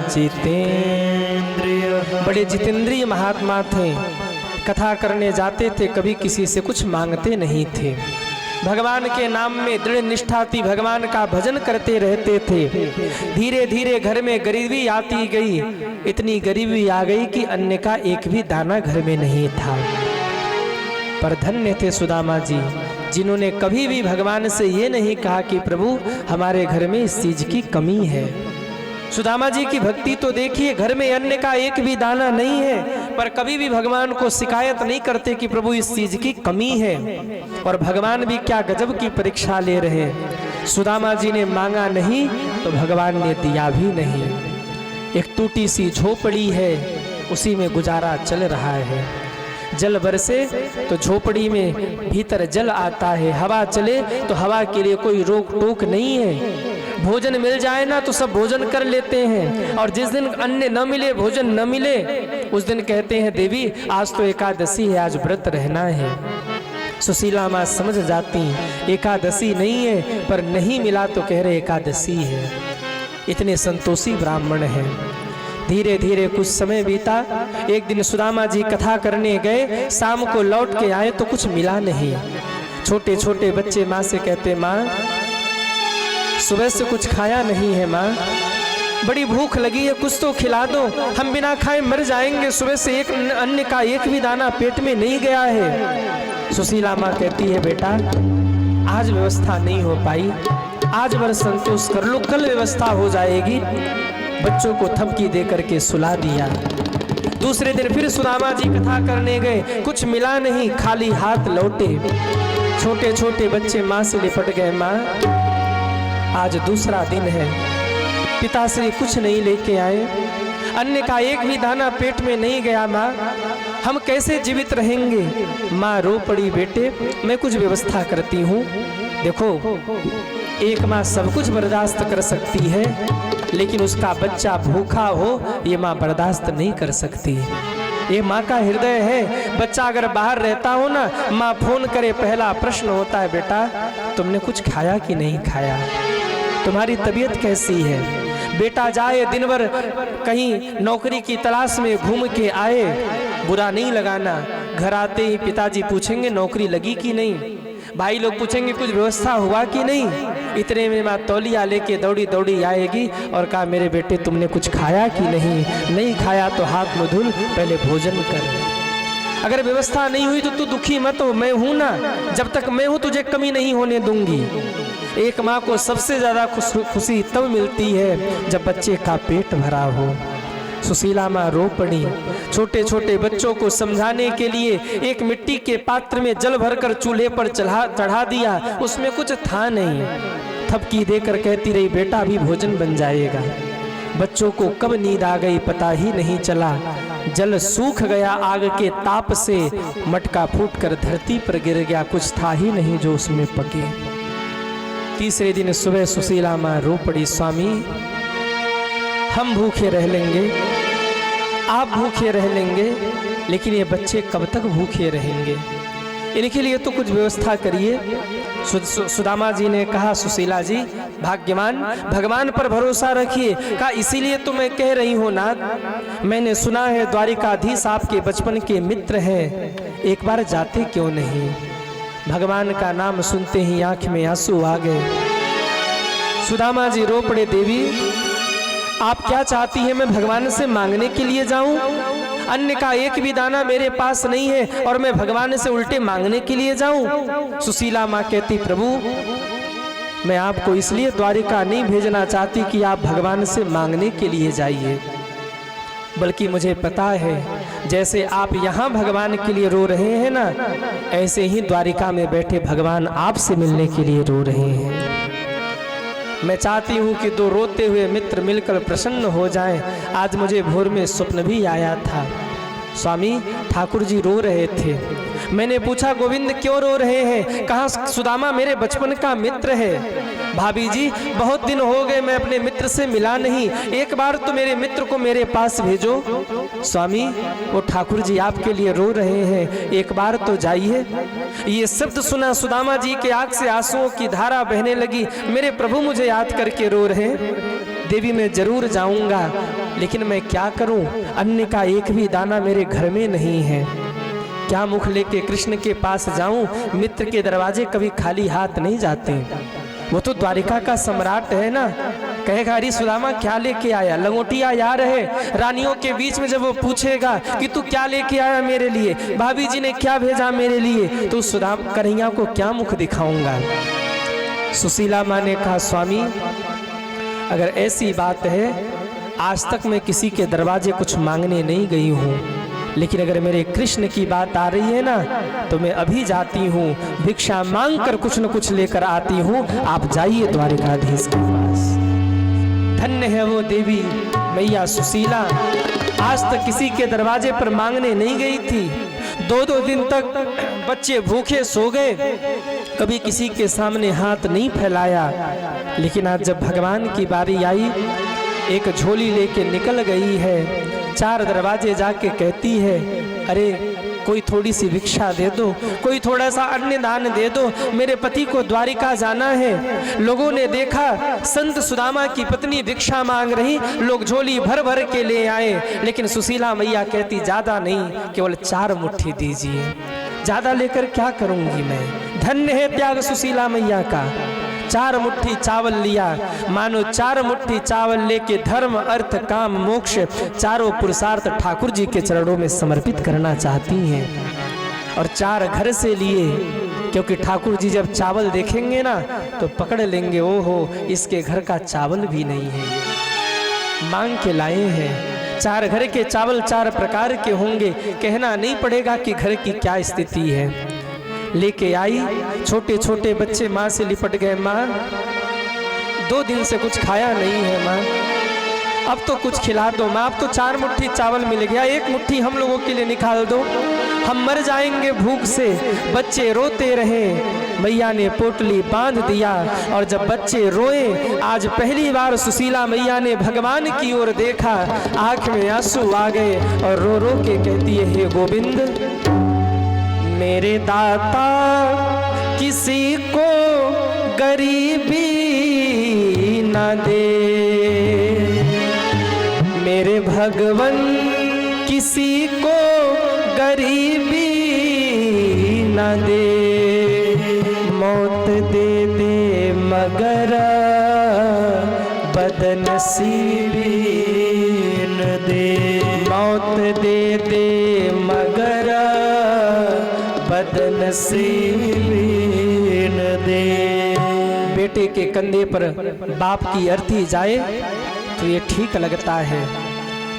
जितेंद्रिय। बड़े जितेंद्रिय महात्मा थे, कथा करने जाते थे, कभी किसी से कुछ मांगते नहीं थे, भगवान के नाम में दृढ़ निष्ठा थी, भगवान का भजन करते रहते थे। धीरे धीरे घर में गरीबी आती गई, इतनी गरीबी आ गई कि अन्न का एक भी दाना घर में नहीं था। पर धन्य थे सुदामा जी, जिन्होंने कभी भी भगवान से ये नहीं कहा कि प्रभु हमारे घर में इस चीज की कमी है। सुदामा जी की भक्ति तो देखिए, घर में अन्न का एक भी दाना नहीं है, पर कभी भी भगवान को शिकायत नहीं करते कि प्रभु इस चीज की कमी है। और भगवान भी क्या गजब की परीक्षा ले रहे। सुदामा जी ने मांगा नहीं तो भगवान ने दिया भी नहीं। एक टूटी सी झोपड़ी है, उसी में गुजारा चल रहा है। जल बरसे तो झोपड़ी में भीतर जल आता है, हवा चले तो हवा के लिए कोई रोक टोक नहीं है। भोजन मिल जाए ना तो सब भोजन कर लेते हैं, और जिस दिन अन्न न मिले, भोजन न मिले, उस दिन कहते हैं देवी आज तो एकादशी है, आज व्रत रहना है। सुशीला माँ समझ जाती एकादशी नहीं है, पर नहीं मिला तो कह रहे एकादशी है। इतने संतोषी ब्राह्मण हैं। धीरे धीरे कुछ समय बीता। एक दिन सुदामा जी कथा करने गए, शाम को लौट के आए तो कुछ मिला नहीं। छोटे छोटे बच्चे माँ से कहते माँ सुबह से कुछ खाया नहीं है, माँ बड़ी भूख लगी है, कुछ तो खिला दो, हम बिना खाए मर जाएंगे, सुबह से एक अन्न का एक भी दाना पेट में नहीं गया है। सुशीला माँ कहती है बेटा आज व्यवस्था नहीं हो पाई, आज बर संतोष कर लो, कल व्यवस्था हो जाएगी। बच्चों को थपकी दे करके सुला दिया। दूसरे दिन फिर सुदामा जी कथा करने गए, कुछ मिला नहीं, खाली हाथ लौटे। छोटे छोटे बच्चे माँ से लिपट गए, माँ आज दूसरा दिन है, पिताश्री कुछ नहीं लेके आए, अन्न का एक भी दाना पेट में नहीं गया, माँ हम कैसे जीवित रहेंगे। माँ रो पड़ी, बेटे मैं कुछ व्यवस्था करती हूँ। देखो एक माँ सब कुछ बर्दाश्त कर सकती है, लेकिन उसका बच्चा भूखा हो ये माँ बर्दाश्त नहीं कर सकती। ये माँ का हृदय है। बच्चा अगर बाहर रहता हो ना, माँ फोन करे, पहला प्रश्न होता है बेटा तुमने कुछ खाया कि नहीं खाया, तुम्हारी तबीयत कैसी है। बेटा जाए दिन भर कहीं नौकरी की तलाश में घूम के आए, बुरा नहीं लगाना, घर आते ही पिताजी पूछेंगे नौकरी लगी कि नहीं, भाई लोग पूछेंगे कुछ व्यवस्था हुआ कि नहीं। इतने में माँ तौलिया लेके दौड़ी दौड़ी आएगी और कहा मेरे बेटे तुमने कुछ खाया कि नहीं, नहीं खाया तो हाथ मुँह धुल, पहले भोजन कर। अगर व्यवस्था नहीं हुई तो तू दुखी मत हो, मैं हूं ना, जब तक मैं हूं तुझे कमी नहीं होने दूंगी। एक माँ को सबसे ज्यादा खुशी तब मिलती है जब बच्चे का पेट भरा हो। सुशीला माँ रो पड़ी। छोटे छोटे बच्चों को समझाने के लिए एक मिट्टी के पात्र में जल भरकर चूल्हे पर चढ़ा दिया, उसमें कुछ था नहीं। थपकी देकर कहती रही बेटा अभी भोजन बन जाएगा। बच्चों को कब नींद आ गई पता ही नहीं चला। जल सूख गया आग के ताप से, मटका फूटकर धरती पर गिर गया, कुछ था ही नहीं जो उसमें पके। तीसरे दिन सुबह सुशीला माँ रो पड़ी, स्वामी हम भूखे रह लेंगे, आप भूखे रह लेंगे, लेकिन ये बच्चे कब तक भूखे रहेंगे, इनके लिए तो कुछ व्यवस्था करिए। सुदामा जी ने कहा सुशीला जी भाग्यवान, भगवान पर भरोसा रखिए। कहा इसीलिए तो मैं कह रही हूँ नाथ, मैंने सुना है द्वारिकाधीश आपके बचपन के मित्र हैं, एक बार जाते क्यों नहीं। भगवान का नाम सुनते ही आंख में आंसू आ गए। सुदामा जी रो पड़े, देवी आप क्या चाहती हैं, मैं भगवान से मांगने के लिए जाऊं? अन्न का एक भी दाना मेरे पास नहीं है और मैं भगवान से उल्टे मांगने के लिए जाऊं? सुशीला माँ कहती प्रभु मैं आपको इसलिए द्वारिका नहीं भेजना चाहती कि आप भगवान से मांगने के लिए जाइए, बल्कि मुझे पता है जैसे आप यहाँ भगवान के लिए रो रहे हैं ना, ऐसे ही द्वारिका में बैठे भगवान आपसे मिलने के लिए रो रहे हैं। मैं चाहती हूँ कि दो रोते हुए मित्र मिलकर प्रसन्न हो जाएं। आज मुझे भोर में स्वप्न भी आया था, स्वामी ठाकुर जी रो रहे थे। मैंने पूछा गोविंद क्यों रो रहे हैं? कहा सुदामा मेरे बचपन का मित्र है। भाभी जी बहुत दिन हो गए मैं अपने मित्र से मिला नहीं, एक बार तो मेरे मित्र को मेरे पास भेजो। स्वामी वो ठाकुर जी आपके लिए रो रहे हैं, एक बार तो जाइए। ये शब्द सुना सुदामा जी के आंख से आंसुओं की धारा बहने लगी। मेरे प्रभु मुझे याद करके रो रहे हैं। देवी मैं जरूर जाऊंगा, लेकिन मैं क्या करूं? अन्न का एक भी दाना मेरे घर में नहीं है। क्या मुख लेके कृष्ण के पास जाऊं? मित्र के दरवाजे कभी खाली हाथ नहीं जाते। वो तो द्वारिका का सम्राट है ना। कहेगा अरे सुदामा क्या लेके आया? लंगोटिया यार है। रानियों के बीच में जब वो पूछेगा कि तू क्या लेके आया मेरे लिए, भाभी जी ने क्या भेजा मेरे लिए, तो सुदामा कन्हैया को क्या मुख दिखाऊंगा? सुशीला माँ ने कहा स्वामी अगर ऐसी बात है, आज तक मैं किसी के दरवाजे कुछ मांगने नहीं गई हूँ, लेकिन अगर मेरे कृष्ण की बात आ रही है ना, तो मैं अभी जाती हूँ, भिक्षा मांग कर कुछ न कुछ लेकर आती हूँ। आप जाइए द्वारिकाधीश के पास। धन्य है वो देवी मैया सुशीला, आज तक किसी के दरवाजे पर मांगने नहीं गई थी। 2-2 दिन तक बच्चे भूखे सो गए, कभी किसी के सामने हाथ नहीं फैलाया। लेकिन आज जब भगवान की बारी आई, एक झोली लेके निकल गई है। 4 दरवाजे जाके कहती है अरे कोई थोड़ी सी भिक्षा दे दो, कोई थोड़ा सा अन्न दान दे दो, मेरे पति को द्वारिका जाना है। लोगों ने देखा संत सुदामा की पत्नी भिक्षा मांग रही, लोग झोली भर भर के ले आए, लेकिन सुशीला मैया कहती ज्यादा नहीं, केवल 4 मुट्ठी दीजिए, ज्यादा लेकर क्या करूंगी मैं। धन्य है त्याग सुशीला मैया का। 4 मुट्ठी चावल लिया, मानो 4 मुट्ठी चावल लेके धर्म अर्थ काम मोक्ष चारों पुरुषार्थ ठाकुर जी के चरणों में समर्पित करना चाहती हैं। और 4 घर से लिए, क्योंकि ठाकुर जी जब चावल देखेंगे ना तो पकड़ लेंगे, ओहो इसके घर का चावल भी नहीं है। मांग के लाए हैं। 4 घर के चावल 4 प्रकार के होंगे, कहना नहीं पड़ेगा कि घर की क्या स्थिति है। लेके आई, छोटे छोटे बच्चे माँ से लिपट गए, माँ 2 दिन से कुछ खाया नहीं है माँ, अब तो कुछ खिला दो माँ। अब तो 4 मुट्ठी चावल मिल गया, 1 मुट्ठी हम लोगों के लिए निकाल दो, हम मर जाएंगे भूख से। बच्चे रोते रहे, मैया ने पोटली बांध दिया। और जब बच्चे रोए, आज पहली बार सुशीला मैया ने भगवान की ओर देखा, आंख में आंसू आ गए और रो रो के कहती है हे गोविंद मेरे दाता किसी को गरीबी न दे, मेरे भगवन किसी को गरीबी न दे। मौत दे दे मगर बदनसीबी न दे, मौत दे दे मगर बदनसीबी न दे। बेटे के कंधे पर बाप की अर्थी जाए तो ये ठीक लगता है,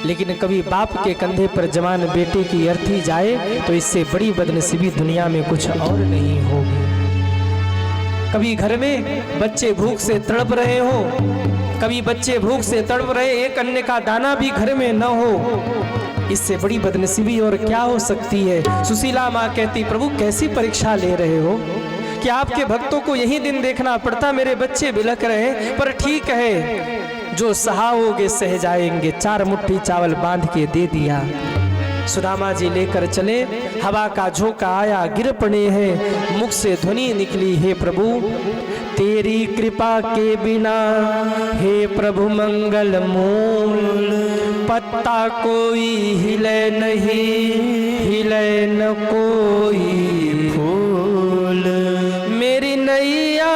लेकिन कभी बाप के कंधे पर जवान बेटे की अर्थी जाए तो इससे बड़ी बदनसीबी दुनिया में कुछ और नहीं होगी। कभी घर में बच्चे भूख से तड़प रहे हो, कभी बच्चे भूख से तड़प रहे, एक अन्न का दाना भी घर में न हो, इससे बड़ी बदनसीबी और क्या हो सकती है। सुशीला माँ कहती प्रभु कैसी परीक्षा ले रहे हो कि आपके भक्तों को यही दिन देखना पड़ता, मेरे बच्चे बिलख रहे, पर ठीक है जो सहाओगे सह जाएंगे। 4 मुट्ठी चावल बांध के दे दिया। सुदामा जी लेकर चले, हवा का झोंका आया, गिर पड़े हैं, मुख से ध्वनि निकली हे प्रभु तेरी कृपा के बिना, हे प्रभु मंगल मूल, पत्ता कोई हिले नहीं, हिले न कोई फूल। मेरी नैया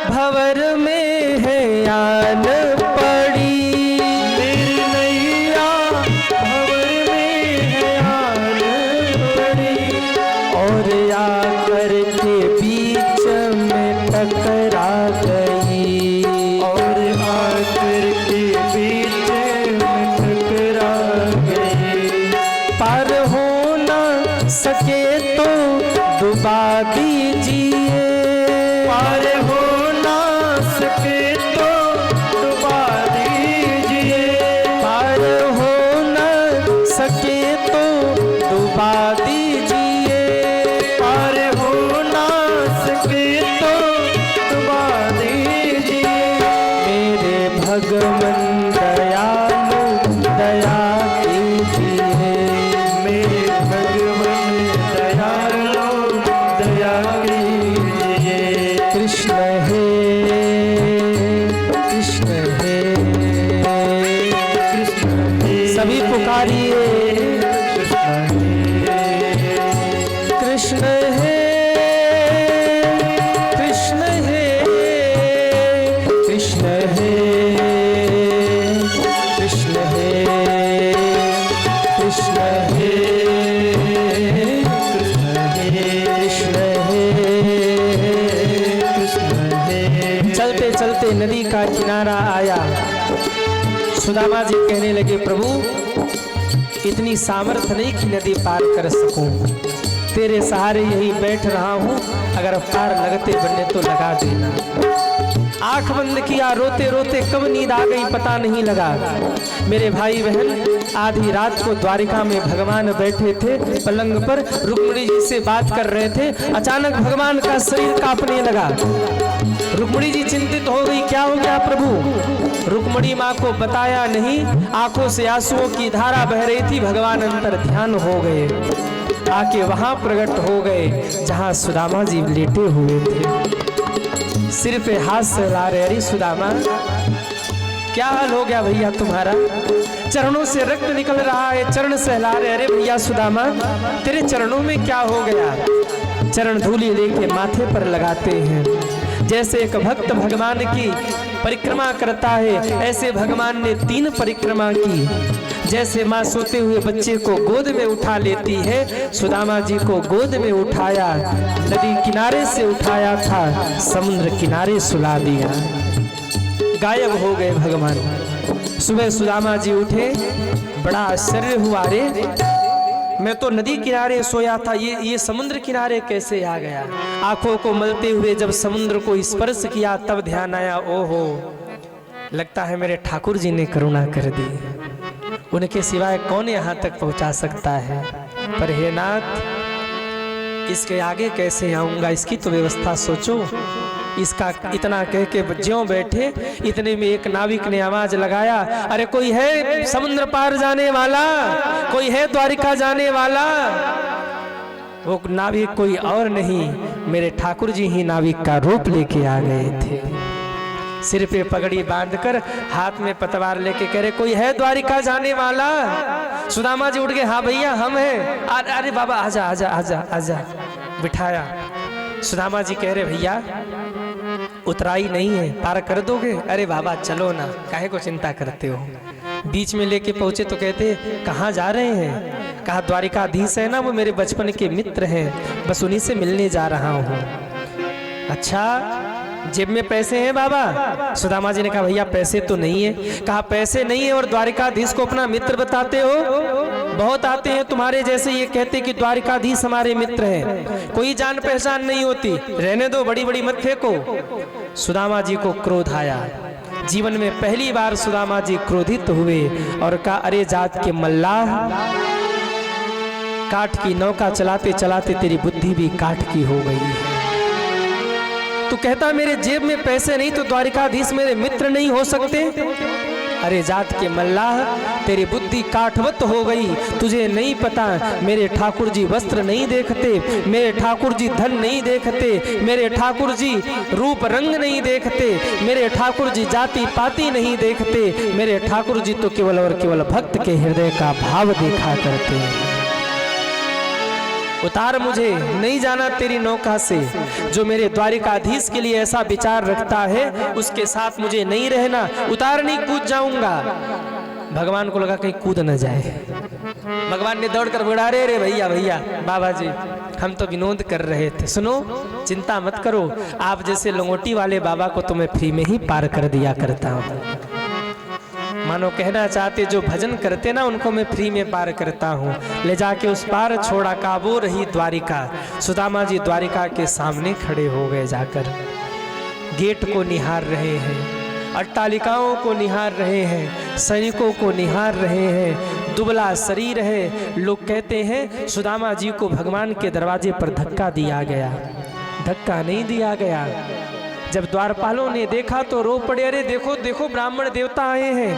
भंवर में है आन पड़ी, मेरी नैया भंवर में है आन पड़ी, और आकर के बीच में टकरा गई, और आकर के बीच में टकरा गई। पार हो न सके तो डुबा दीजिए, पार हो न सके तो डुबा दीजिए, पार हो न सके तो कृष्ण हे कृष्ण हे कृष्ण हे सभी पुकारिए कृष्ण हे कृष्ण हे कृष्ण हे कृष्ण हे कृष्ण हे चलते चलते नदी का किनारा आया। सुदामा जी कहने लगे, प्रभु इतनी सामर्थ्य नहीं कि नदी पार कर सकूं, तेरे सहारे यही बैठ रहा हूं, अगर पार लगते बनने तो लगा देना। आंख बंद किया, रोते रोते कब नींद आ गई पता नहीं लगा। मेरे भाई बहन, आधी रात को द्वारिका में भगवान बैठे थे पलंग पर, रुक्मिणी जी से बात कर रहे थे। अचानक भगवान का शरीर कांपने लगा। रुक्मिणी जी चिंतित हो गई, क्या हो गया प्रभु? रुक्मिणी माँ को बताया नहीं, आंखों से आंसुओं की धारा बह रही थी। भगवान अंतर ध्यान हो गए, आके वहां प्रकट हो गए जहां सुदामा जी लेटे हुए थे। सिर पे हाथ सहला रहे, अरे सुदामा क्या हाल हो गया भैया तुम्हारा? चरणों से रक्त निकल रहा है, चरण सहला रहे, अरे भैया सुदामा तेरे चरणों में क्या हो गया? चरण धूली लेके माथे पर लगाते हैं। जैसे एक भक्त भगवान की परिक्रमा करता है, ऐसे भगवान ने 3 परिक्रमा की। जैसे माँ सोते हुए बच्चे को गोद में उठा लेती है, सुदामा जी को गोद में उठाया, नदी किनारे से उठाया था, समुद्र किनारे सुला दिया, गायब हो गए भगवान। सुबह सुदामा जी उठे, बड़ा आश्चर्य हुआ, रे मैं तो नदी किनारे सोया था, ये समुद्र किनारे कैसे आ गया? आंखों को मलते हुए जब समुद्र को स्पर्श किया तब ध्यान आया, ओहो लगता है मेरे ठाकुर जी ने करुणा कर दी, उनके सिवाय कौन यहाँ तक पहुँचा सकता है? पर हे नाथ, इसके आगे कैसे आऊँगा, इसकी तो व्यवस्था सोचो। इसका इतना कह के ज्यों बैठे, इतने में एक नाविक ने आवाज लगाया, अरे कोई है समुद्र पार जाने वाला, कोई है द्वारिका जाने वाला? वो नाविक कोई और नहीं, मेरे ठाकुर जी ही नाविक का रूप लेके आ गए थे। सिर पे पगड़ी बांधकर, हाथ में पतवार लेके कह रहे, कोई है द्वारिका जाने वाला? सुदामा जी उठ गए, हाँ भैया हम हैं। अरे बाबा आजा आजा आजा आजा, बिठाया। सुदामा जी कह रहे, भैया उतराई नहीं है, पार कर दोगे? अरे बाबा चलो ना, काहे को चिंता करते हो? बीच में लेके पहुंचे तो कहते, कहाँ जा रहे हैं? कहा द्वारिकाधीश है ना, वो मेरे बचपन के मित्र हैं, बस उन्हीं से मिलने जा रहा हूँ। अच्छा जेब में पैसे हैं बाबा? सुदामा जी ने कहा, भैया पैसे तो नहीं है। कहा पैसे नहीं है और द्वारिकाधीश को अपना मित्र बताते हो? बहुत आते हैं तुम्हारे जैसे, ये कहते कि द्वारिकाधीश हमारे मित्र हैं, कोई जान पहचान नहीं होती, रहने दो, बड़ी बड़ी मत फेंको। सुदामा जी को क्रोध आया, जीवन में पहली बार सुदामा जी क्रोधित हुए और कहा, अरे जात के मल्लाह, काठ की नौका चलाते चलाते तेरी बुद्धि भी काठ की हो गई है। तू कहता मेरे जेब में पैसे नहीं तो द्वारिकाधीश मेरे मित्र नहीं हो सकते? अरे जात के मल्लाह, तेरी बुद्धि काठवत हो गई, तुझे नहीं पता मेरे ठाकुर जी वस्त्र नहीं देखते, मेरे ठाकुर जी धन नहीं देखते, मेरे ठाकुर जी रूप रंग नहीं देखते, मेरे ठाकुर जी जाति पाति नहीं देखते, मेरे ठाकुर जी तो केवल और केवल भक्त के हृदय का भाव देखा करते हैं। उतार, मुझे नहीं जाना तेरी नौका से, जो मेरे द्वारिकाधीश के लिए ऐसा विचार रखता है उसके साथ मुझे नहीं रहना, उतार नहीं कूद जाऊंगा। भगवान को लगा कहीं कूद न जाए, भगवान ने दौड़कर बोला, रे भैया भैया बाबा जी हम तो विनोद कर रहे थे, सुनो चिंता मत करो, आप जैसे लंगोटी वाले बाबा को तो मैं फ्री में ही पार कर दिया करता हूँ। मानो कहना चाहते जो भजन करते ना उनको मैं फ्री में पार करता हूँ। ले जाके उस पार छोड़ा काबू रही द्वारिका। सुदामा जी द्वारिका के सामने खड़े हो गए, जाकर गेट को निहार रहे हैं, अट्टालिकाओं को निहार रहे हैं, सैनिकों को निहार रहे हैं। दुबला शरीर है। लोग कहते हैं सुदामा जी को भगवान के दरवाजे पर धक्का दिया गया, धक्का नहीं दिया गया। जब द्वारपालों ने देखा तो रो पड़े, अरे देखो देखो ब्राह्मण देवता आए हैं।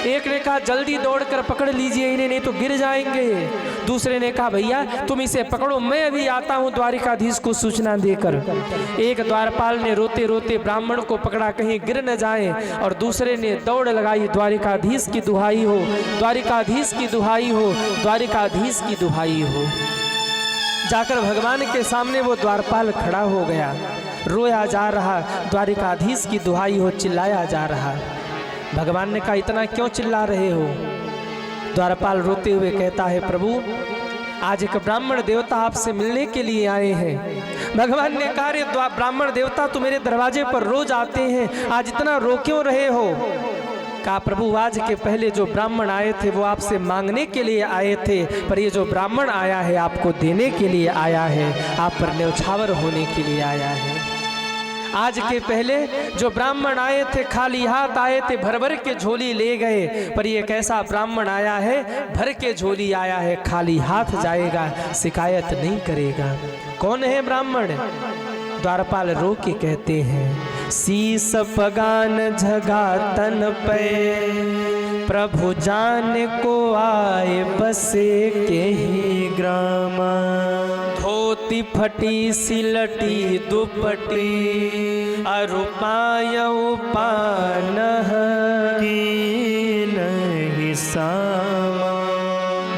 एक ने कहा जल्दी दौड़कर पकड़ लीजिए इन्हें, नहीं तो गिर जाएंगे। दूसरे ने कहा भैया तुम इसे पकड़ो, मैं अभी आता हूँ द्वारिकाधीश को सूचना देकर। एक द्वारपाल ने रोते रोते ब्राह्मण को पकड़ा कहीं गिर न जाए, और दूसरे ने दौड़ लगाई, द्वारिकाधीश की दुहाई हो, द्वारिकाधीश की दुहाई हो, द्वारिकाधीश की दुहाई हो। जाकर भगवान के सामने वो द्वारपाल खड़ा हो गया, रोया जा रहा, द्वारिकाधीश की दुहाई हो, चिल्लाया जा रहा। भगवान ने कहा इतना क्यों चिल्ला रहे हो? द्वारपाल रोते हुए कहता है प्रभु आज एक ब्राह्मण देवता आपसे मिलने के लिए आए हैं। भगवान ने कहा रे ब्राह्मण देवता तो मेरे दरवाजे पर रोज आते हैं, आज इतना रो क्यों रहे हो? कहा प्रभु आज के पहले जो ब्राह्मण आए थे वो आपसे मांगने के लिए आए थे, पर ये जो ब्राह्मण आया है आपको देने के लिए आया है, आप पर न्यौछावर होने के लिए आया है। आज के पहले जो ब्राह्मण आए थे खाली हाथ आए थे, भर भर के झोली ले गए, पर ये कैसा ब्राह्मण आया है भर के झोली आया है, खाली हाथ जाएगा, शिकायत नहीं करेगा। कौन है ब्राह्मण? द्वारपाल रो के कहते हैं शीस पगान झगा तन पे, प्रभु जान को आए बसे के ही ग्रामा। धोती फटी सिलटी दुपटी, अरुपाय पान नहीं सामा।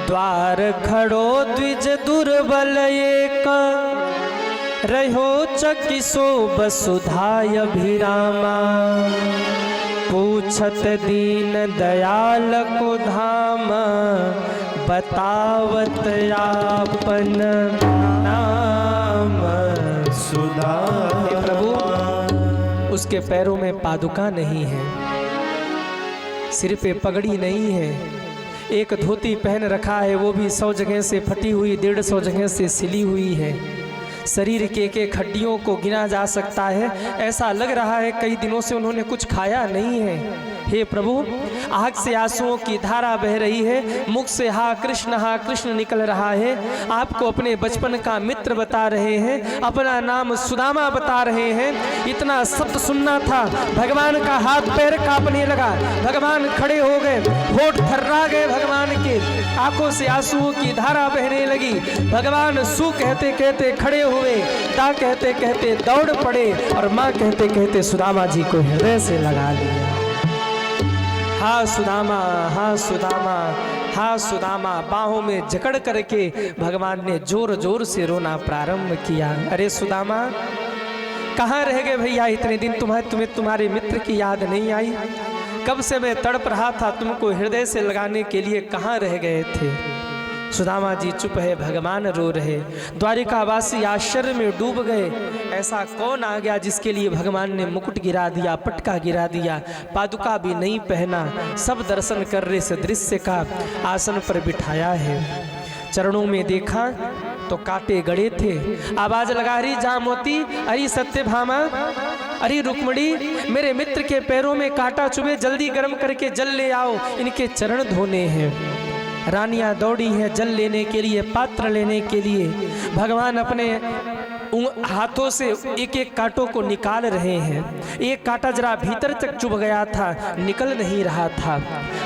द्वार खड़ो द्विज दुर्बल एक, रहो चकिसो वसुधाय अभिरामा। पूछत दीन दयाल को धाम, बतावत आपन नाम सुधा। प्रभु उसके पैरों में पादुका नहीं है, सिर पे पगड़ी नहीं है, एक धोती पहन रखा है वो भी 100 जगह से फटी हुई, 150 जगह से सिली हुई है। शरीर के एक हड्डियों को गिना जा सकता है, ऐसा लग रहा है कई दिनों से उन्होंने कुछ खाया नहीं है। हे प्रभु आँख से आंसुओं की धारा बह रही है, मुख से हा कृष्ण निकल रहा है। आपको अपने बचपन का मित्र बता रहे हैं, अपना नाम सुदामा बता रहे हैं। इतना शब्द सुनना था, भगवान का हाथ पैर कांपने लगा, भगवान खड़े हो गए, होठ थर्रा गए भगवान के, आंखों से आंसुओं की धारा बहने लगी। भगवान सु कहते कहते खड़े हुए, ता कहते कहते दौड़ पड़े, और माँ कहते कहते सुदामा जी को हृदय से लगा लिया। हाँ सुदामा, हाँ सुदामा, हाँ सुदामा, बाहों में जकड़ करके भगवान ने जोर जोर से रोना प्रारंभ किया। अरे सुदामा कहाँ रह गए भैया इतने दिन? तुम्हें तुम्हारे मित्र की याद नहीं आई? कब से मैं तड़प रहा था तुमको हृदय से लगाने के लिए, कहाँ रह गए थे? सुदामा जी चुप है, भगवान रो रहे। द्वारिकावासी आश्चर्य में डूब गए, ऐसा कौन आ गया जिसके लिए भगवान ने मुकुट गिरा दिया, पटका गिरा दिया, पादुका भी नहीं पहना। सब दर्शन कर रहे से दृश्य का आसन पर बिठाया है। चरणों में देखा तो कांटे गड़े थे। आवाज लगा रही जामोती, अरे सत्यभामा, अरे रुक्मणी, मेरे मित्र के पैरों में कांटा चुभे, जल्दी गर्म करके जल ले आओ, इनके चरण धोने हैं। रानियां दौड़ी हैं जल लेने के लिए, पात्र लेने के लिए। भगवान अपने हाथों से एक एक कांटों को निकाल रहे हैं। एक कांटा जरा भीतर तक चुभ गया था, निकल नहीं रहा था।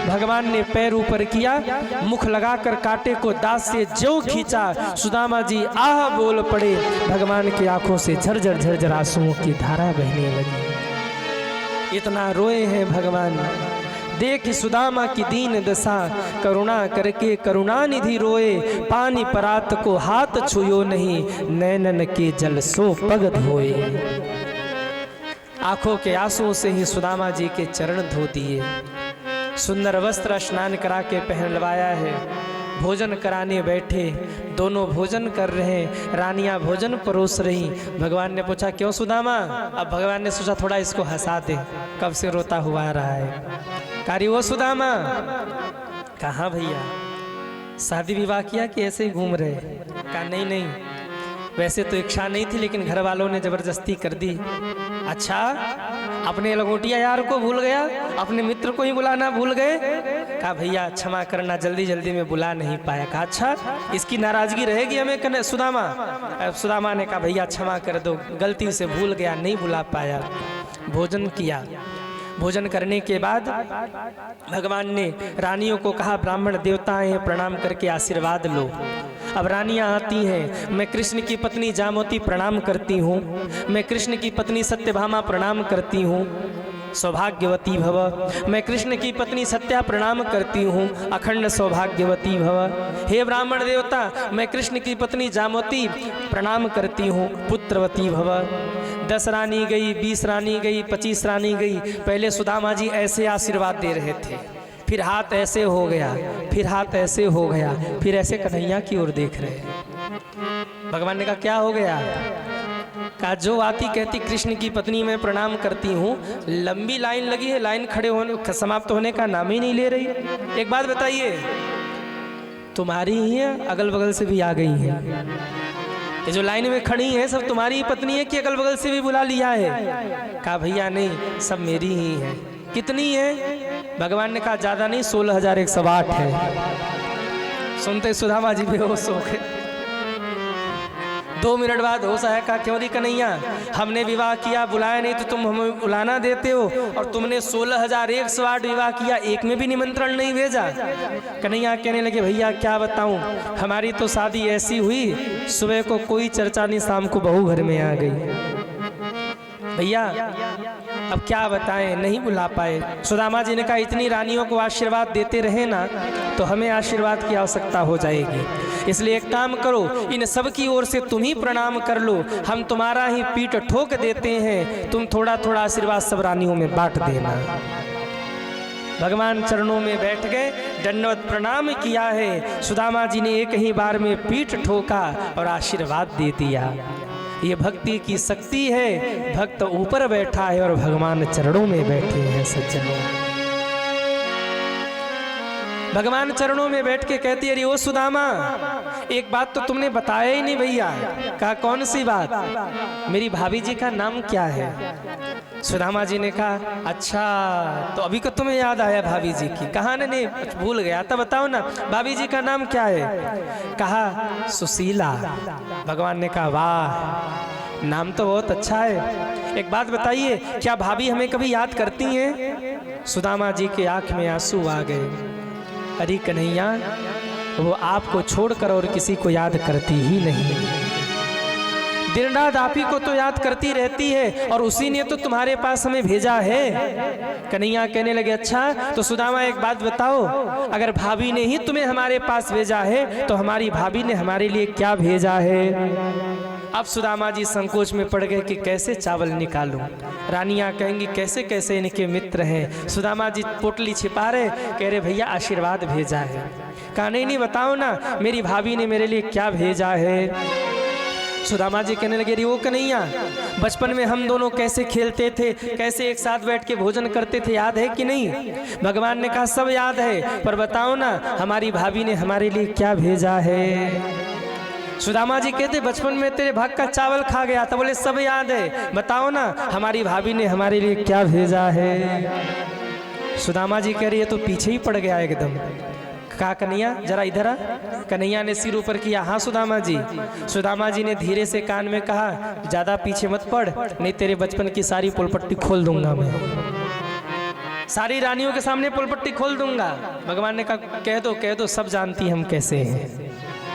भगवान ने पैर ऊपर किया, मुख लगाकर कांटे को दांत से ज्यों खींचा, सुदामा जी आह बोल पड़े। भगवान की आंखों से झरझर झरझर आंसुओं की धारा बहने लगी। इतना रोए हैं भगवान। देख सुदामा की दीन दशा, करुणा करके करुणानिधि रोए। पानी परात को हाथ छुयो नहीं, नैनन के जल सो पग धोए। आंखों के आंसुओं से ही सुदामा जी के चरण धो दिए। सुंदर वस्त्र स्नान करा के पहनवाया है। भोजन कराने बैठे, दोनों भोजन कर रहे हैं। रानियां भोजन परोस रही। भगवान ने पूछा क्यों सुदामा? अब भगवान ने सोचा थोड़ा इसको हंसा दे, कब से रोता हुआ आ रहा है। कारी वो सुदामा, कहाँ भैया शादी विवाह किया कि ऐसे ही घूम रहे? कहा नहीं नहीं, वैसे तो इच्छा नहीं थी लेकिन घर वालों ने जबरदस्ती कर दी। अच्छा, अपने लंगोटिया यार को भूल गया, अपने मित्र को ही बुलाना भूल गए? कहा भैया क्षमा करना, जल्दी जल्दी में बुला नहीं पाया। कहा अच्छा, इसकी नाराजगी रहेगी हमें कहने? सुदामा ने कहा भैया क्षमा कर दो, गलती से भूल गया, नहीं बुला पाया। भोजन किया, भोजन करने के बाद भगवान ने रानियों को कहा, ब्राह्मण देवता हैं, प्रणाम करके आशीर्वाद लो। अब रानियां आती हैं, मैं कृष्ण की पत्नी जामवती प्रणाम करती हूँ, मैं कृष्ण की पत्नी सत्यभामा प्रणाम करती हूँ, सौभाग्यवती भव। मैं कृष्ण की पत्नी सत्या प्रणाम करती हूँ, अखंड सौभाग्यवती भव। हे ब्राह्मण देवता, मैं कृष्ण की पत्नी जामवती प्रणाम करती हूँ, पुत्रवती भव। 10 रानी गई, 20 रानी गई, 25 रानी गई। पहले सुदामा जी ऐसे आशीर्वाद दे रहे थे, फिर हाथ ऐसे हो गया, फिर हाथ ऐसे हो गया, फिर ऐसे कन्हैया की ओर देख रहे। भगवान ने कहा क्या हो गया? कहा जो आती कहती कृष्ण की पत्नी मैं प्रणाम करती हूँ, लंबी लाइन लगी है, लाइन खड़े होने समाप्त होने का नाम ही नहीं ले रही। एक बात बताइए, तुम्हारी ही है, अगल बगल से भी आ गई है? ये जो लाइन में खड़ी है सब तुम्हारी ही पत्नी है कि अगल बगल से भी बुला लिया है? कहा भैया नहीं, सब मेरी ही है। कितनी है? भगवान ने कहा ज्यादा नहीं, 16,108 है। सुनते सुदामा जी बेहोश हो गए। 2 मिनट बाद होश आया, कहा क्यों री कन्हैया, हमने विवाह किया, बुलाया नहीं तो तुम हमें बुलाना देते हो, और तुमने 16,108 विवाह किया, एक में भी निमंत्रण नहीं भेजा। कन्हैया कहने लगे भैया क्या बताऊं, हमारी तो शादी ऐसी हुई, सुबह को कोई चर्चा नहीं, शाम को बहू घर में आ गई। भैया अब क्या बताएं, नहीं बुला पाए। सुदामा जी ने कहा इतनी रानियों को आशीर्वाद देते रहे ना तो हमें आशीर्वाद की आवश्यकता हो जाएगी, इसलिए एक काम करो, इन सब की ओर से तुम ही प्रणाम कर लो, हम तुम्हारा ही पीठ ठोक देते हैं, तुम थोड़ा थोड़ा आशीर्वाद सब रानियों में बांट देना। भगवान चरणों में बैठ गए, दंडवत प्रणाम किया है। सुदामा जी ने एक ही बार में पीठ ठोका और आशीर्वाद दे दिया। ये भक्ति की शक्ति है, भक्त ऊपर बैठा है और भगवान चरणों में बैठे हैं। सज्जनों, भगवान चरणों में बैठ के कहती है, अरे ओ सुदामा, एक बात तो तुमने बताया ही नहीं भैया। कहा कौन सी बात? मेरी भाभी जी का नाम क्या है? सुदामा जी ने कहा अच्छा, तो अभी को तुम्हें याद आया भाभी जी की? कहा नहीं भूल गया था, बताओ ना भाभी जी का नाम क्या है? कहा सुशीला। भगवान ने कहा वाह, नाम तो बहुत अच्छा है। एक बात बताइए, क्या भाभी हमें कभी याद करती हैं? सुदामा जी के आंख में आंसू आ गए। अरे कन्हैया, वो आपको छोड़कर और किसी को याद करती ही नहीं, दिन रात आप ही को तो याद करती रहती है, और उसी ने तो तुम्हारे पास हमें भेजा है। कन्हैया कहने लगे अच्छा, तो सुदामा एक बात बताओ, अगर भाभी ने ही तुम्हें हमारे पास भेजा है तो हमारी भाभी ने हमारे लिए क्या भेजा है? अब सुदामा जी संकोच में पड़ गए कि कैसे चावल निकालूं। रानियां कहेंगी कैसे कैसे इनके मित्र हैं। सुदामा जी पोटली छिपा रहे, कह रहे भैया आशीर्वाद भेजा है। कहा नहीं बताओ ना, मेरी भाभी ने मेरे लिए क्या भेजा है? सुदामा जी कहने लगे, वो कन्हैया, बचपन में हम दोनों कैसे खेलते थे, कैसे एक साथ बैठ के भोजन करते थे, याद है कि नहीं? भगवान ने कहा सब याद है, पर बताओ ना हमारी भाभी ने हमारे लिए क्या भेजा है? सुदामा जी कहते बचपन में तेरे भाग का चावल खा गया था। बोले सब याद है, बताओ ना हमारी भाभी ने हमारे लिए क्या भेजा है? सुदामा जी कह रही है तो पीछे ही पड़ गया एकदम। कहा कन्हैया जरा इधर आ। कन्हैया ने सिर ऊपर किया, हाँ सुदामा जी। सुदामा जी ने धीरे से कान में कहा, ज्यादा पीछे मत पड़, नहीं तेरे बचपन की सारी पुलपट्टी खोल दूंगा मैं, सारी रानियों के सामने पुलपट्टी खोल दूंगा। भगवान ने कहा कह दो सब जानती हम कैसे हैं।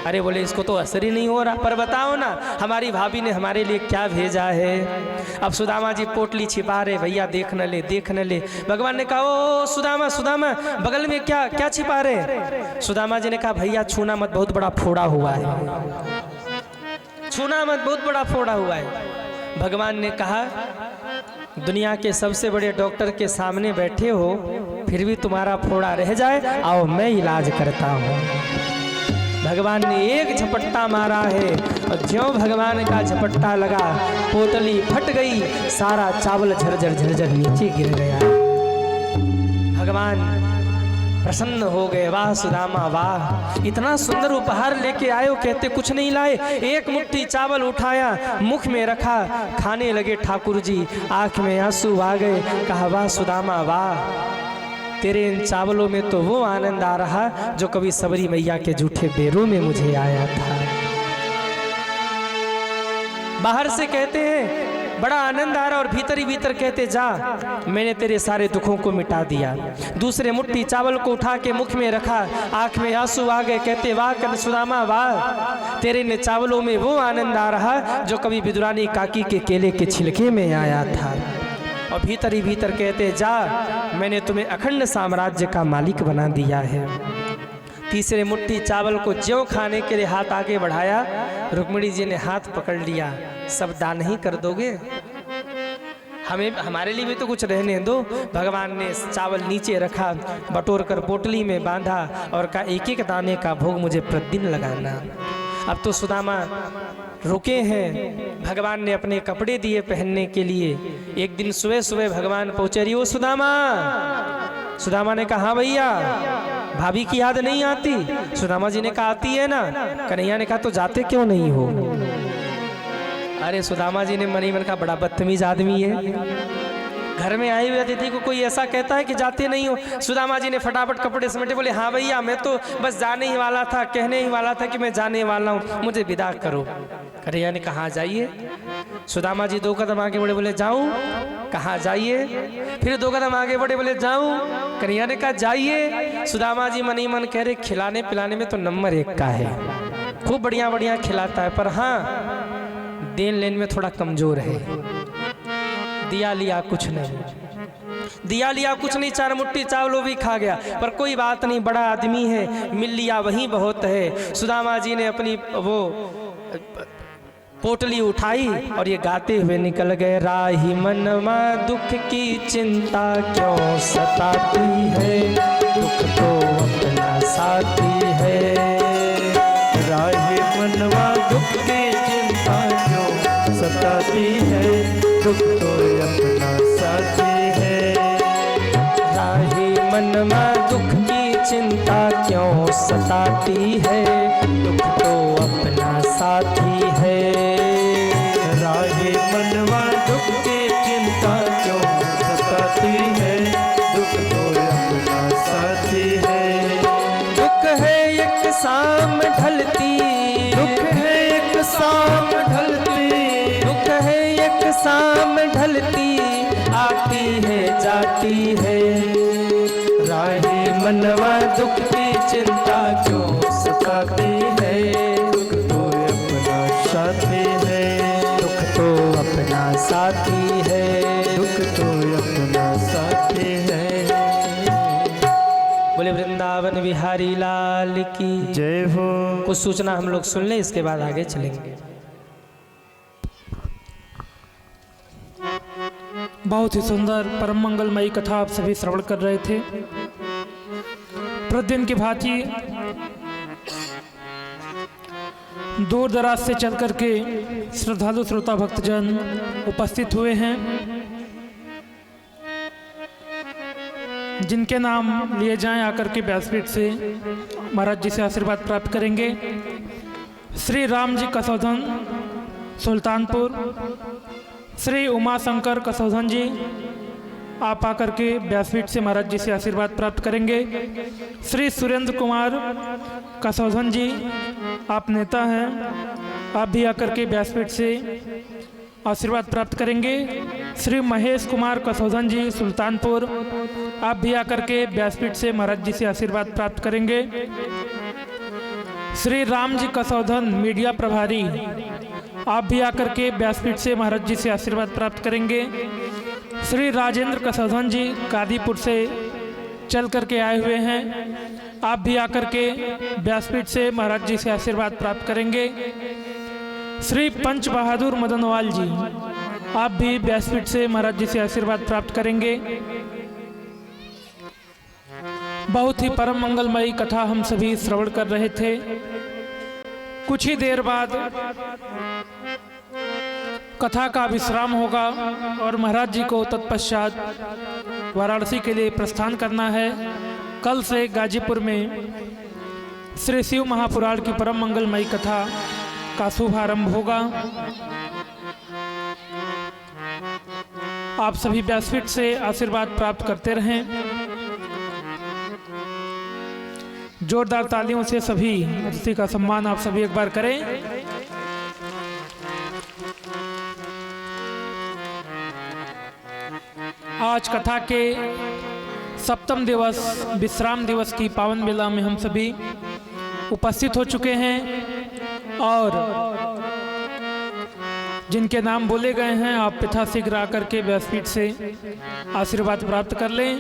अरे बोले इसको तो असर ही नहीं हो रहा, पर बताओ ना हमारी भाभी ने हमारे लिए क्या भेजा है? अब सुदामा जी पोटली छिपा रहे, भैया देख न ले। भगवान ने कहा ओ सुदामा बगल में क्या छिपा रहे? सुदामा जी ने कहा भैया छूना मत, बहुत बड़ा फोड़ा हुआ है, छूना मत, बहुत बड़ा फोड़ा हुआ है। भगवान ने कहा दुनिया के सबसे बड़े डॉक्टर के सामने बैठे हो, फिर भी तुम्हारा फोड़ा रह जाए, आओ मैं इलाज करता हूँ। भगवान ने एक झपट्टा मारा है, और ज्यों भगवान का झपट्टा लगा पोटली फट गई, सारा चावल झरझर नीचे गिर गया। भगवान प्रसन्न हो गए, वाह सुदामा वाह, इतना सुंदर उपहार लेके आए हो, कहते कुछ नहीं लाए। एक मुट्ठी चावल उठाया, मुख में रखा, खाने लगे ठाकुर जी, आंख में आंसू आ गए। कहा वाह सुदामा वाह, तेरे इन चावलों में तो वो आनंद आ रहा जो कभी सबरी मैया के जूठे बेरों में मुझे आया था। बाहर से कहते हैं बड़ा आनंद आ रहा और भीतर ही भीतर कहते जा मैंने तेरे सारे दुखों को मिटा दिया। दूसरे मुट्ठी चावल को उठा के मुख में रखा, आंख में आंसू आ गए, कहते वाह कन सुदामा वाह, तेरे ने चावलों में वो आनंद आ रहा जो कभी विदुरानी काकी के केले के छिलके में आया था। और भीतर ही भीतर कहते जा मैंने तुम्हें अखंड साम्राज्य का मालिक बना दिया है। तीसरे मुट्ठी चावल को ज्यों खाने के लिए हाथ आगे बढ़ाया, रुक्मिणी जी ने हाथ पकड़ लिया, सब दान ही कर दोगे, हमें हमारे लिए भी तो कुछ रहने दो। भगवान ने चावल नीचे रखा, बटोर कर पोटली में बांधा और कहा एक एक दाने का भोग मुझे प्रतिदिन लगाना। अब तो सुदामा रुके हैं, भगवान ने अपने कपड़े दिए पहनने के लिए। एक दिन सुबह सुबह भगवान पहुंचे, रही हो सुदामा। सुदामा ने कहा हाँ भैया, भाभी की याद नहीं आती? सुदामा जी ने कहा आती है ना। कन्हैया ने कहा तो जाते क्यों नहीं हो? अरे सुदामा जी ने मन ही मन कहा बड़ा बदतमीज आदमी है, घर में आई हुई अतिथि को कोई ऐसा कहता है कि जाते नहीं हो। सुदामा जी ने फटाफट कपड़े समेटे, बोले हाँ भैया मैं तो बस जाने ही वाला था, कहने ही वाला था कि मैं जाने वाला हूँ, मुझे विदा करो। कन्हैया ने कहा जाइए। सुदामा जी 2 कदम आगे बढ़े, बोले जाऊं? कहा जाइए। फिर 2 कदम आगे बढ़े, बोले जाऊं? कन्हैया ने कहा जाइए। सुदामा जी मन ही मन कह रहे खिलाने पिलाने में तो नंबर 1 का है, खूब बढ़िया बढ़िया खिलाता है, पर हाँ देन लेन में थोड़ा कमजोर है। दिया लिया कुछ नहीं, दिया लिया कुछ नहीं, 4 मुट्ठी चावलों भी खा गया, पर कोई बात नहीं, बड़ा आदमी है, मिल लिया वही बहुत है। सुदामा जी ने अपनी वो पोटली उठाई और ये गाते हुए निकल गए, राही मनवा दुख की चिंता क्यों सताती है, दुख तो अपना साथी है। राही मनवा दुख की चिंता क्यों सताती है, दुख तो अपना साथी है। राही मनवा दुख की चिंता क्यों सताती है, दुख तो अपना साथी है। राही मनवा दुख की चिंता क्यों सताती है, दुख तो अपना साथी है। दुख है एक शाम ढलती, दुख है एक शाम ढलती, दुख है एक शाम ढलती, आती है जाती है। राही मनवा दुख की चिंता क्यों सताती है, दुख तो अपना साथी है। दुख तो अपना साथी है, दुख तो अपना साथी है। बोले वृंदावन बिहारी लाल की जय हो। कुछ सूचना हम लोग सुन लें, इसके बाद आगे चलेंगे। बहुत ही सुंदर परम मंगलमयी कथा आप सभी श्रवण कर रहे थे। प्रतिदिन की भांति दूर दराज से चल करके श्रद्धालु श्रोता भक्तजन उपस्थित हुए हैं, जिनके नाम लिए जाएं आकर के व्यासपीठ से महाराज जी से आशीर्वाद प्राप्त करेंगे। श्री राम जी कसौधन सुल्तानपुर, श्री उमा शंकर कसौधन जी आप आकर के व्यासपीठ से महाराज जी से आशीर्वाद प्राप्त करेंगे। श्री सुरेंद्र कुमार कसौधन जी आप नेता हैं, आप भी आकर के व्यासपीठ से आशीर्वाद प्राप्त करेंगे। श्री महेश कुमार कसौधन जी सुल्तानपुर आप भी आकर के व्यासपीठ से महाराज जी से आशीर्वाद प्राप्त करेंगे। श्री राम जी कसौधन मीडिया प्रभारी आप भी आकर के व्यासपीठ से महाराज जी से आशीर्वाद प्राप्त करेंगे। श्री राजेंद्र कसौधन जी कादीपुर से चल करके आए हुए हैं, आप भी आकर के व्यासपीठ से महाराज जी से आशीर्वाद प्राप्त करेंगे। श्री पंच बहादुर मदनवाल जी आप भी व्यासपीठ से महाराज जी से आशीर्वाद प्राप्त करेंगे। बहुत ही परम मंगलमयी कथा हम सभी श्रवण कर रहे थे। कुछ ही देर बाद कथा का विश्राम होगा और महाराज जी को तत्पश्चात वाराणसी के लिए प्रस्थान करना है। कल से गाजीपुर में श्री शिव महापुराण की परम मंगलमयी कथा का शुभारंभ होगा। आप सभी व्यासपीठ से आशीर्वाद प्राप्त करते रहें। जोरदार तालियों से सभी अतिथि का सम्मान आप सभी एक बार करें। आज कथा के सप्तम दिवस विश्राम दिवस की पावन बेला में हम सभी उपस्थित हो चुके हैं और जिनके नाम बोले गए हैं आप यथाशीघ्र आकर के व्यासपीठ से आशीर्वाद प्राप्त कर लें।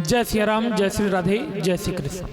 जय श्री राम, जय श्री राधे, जय श्री कृष्ण।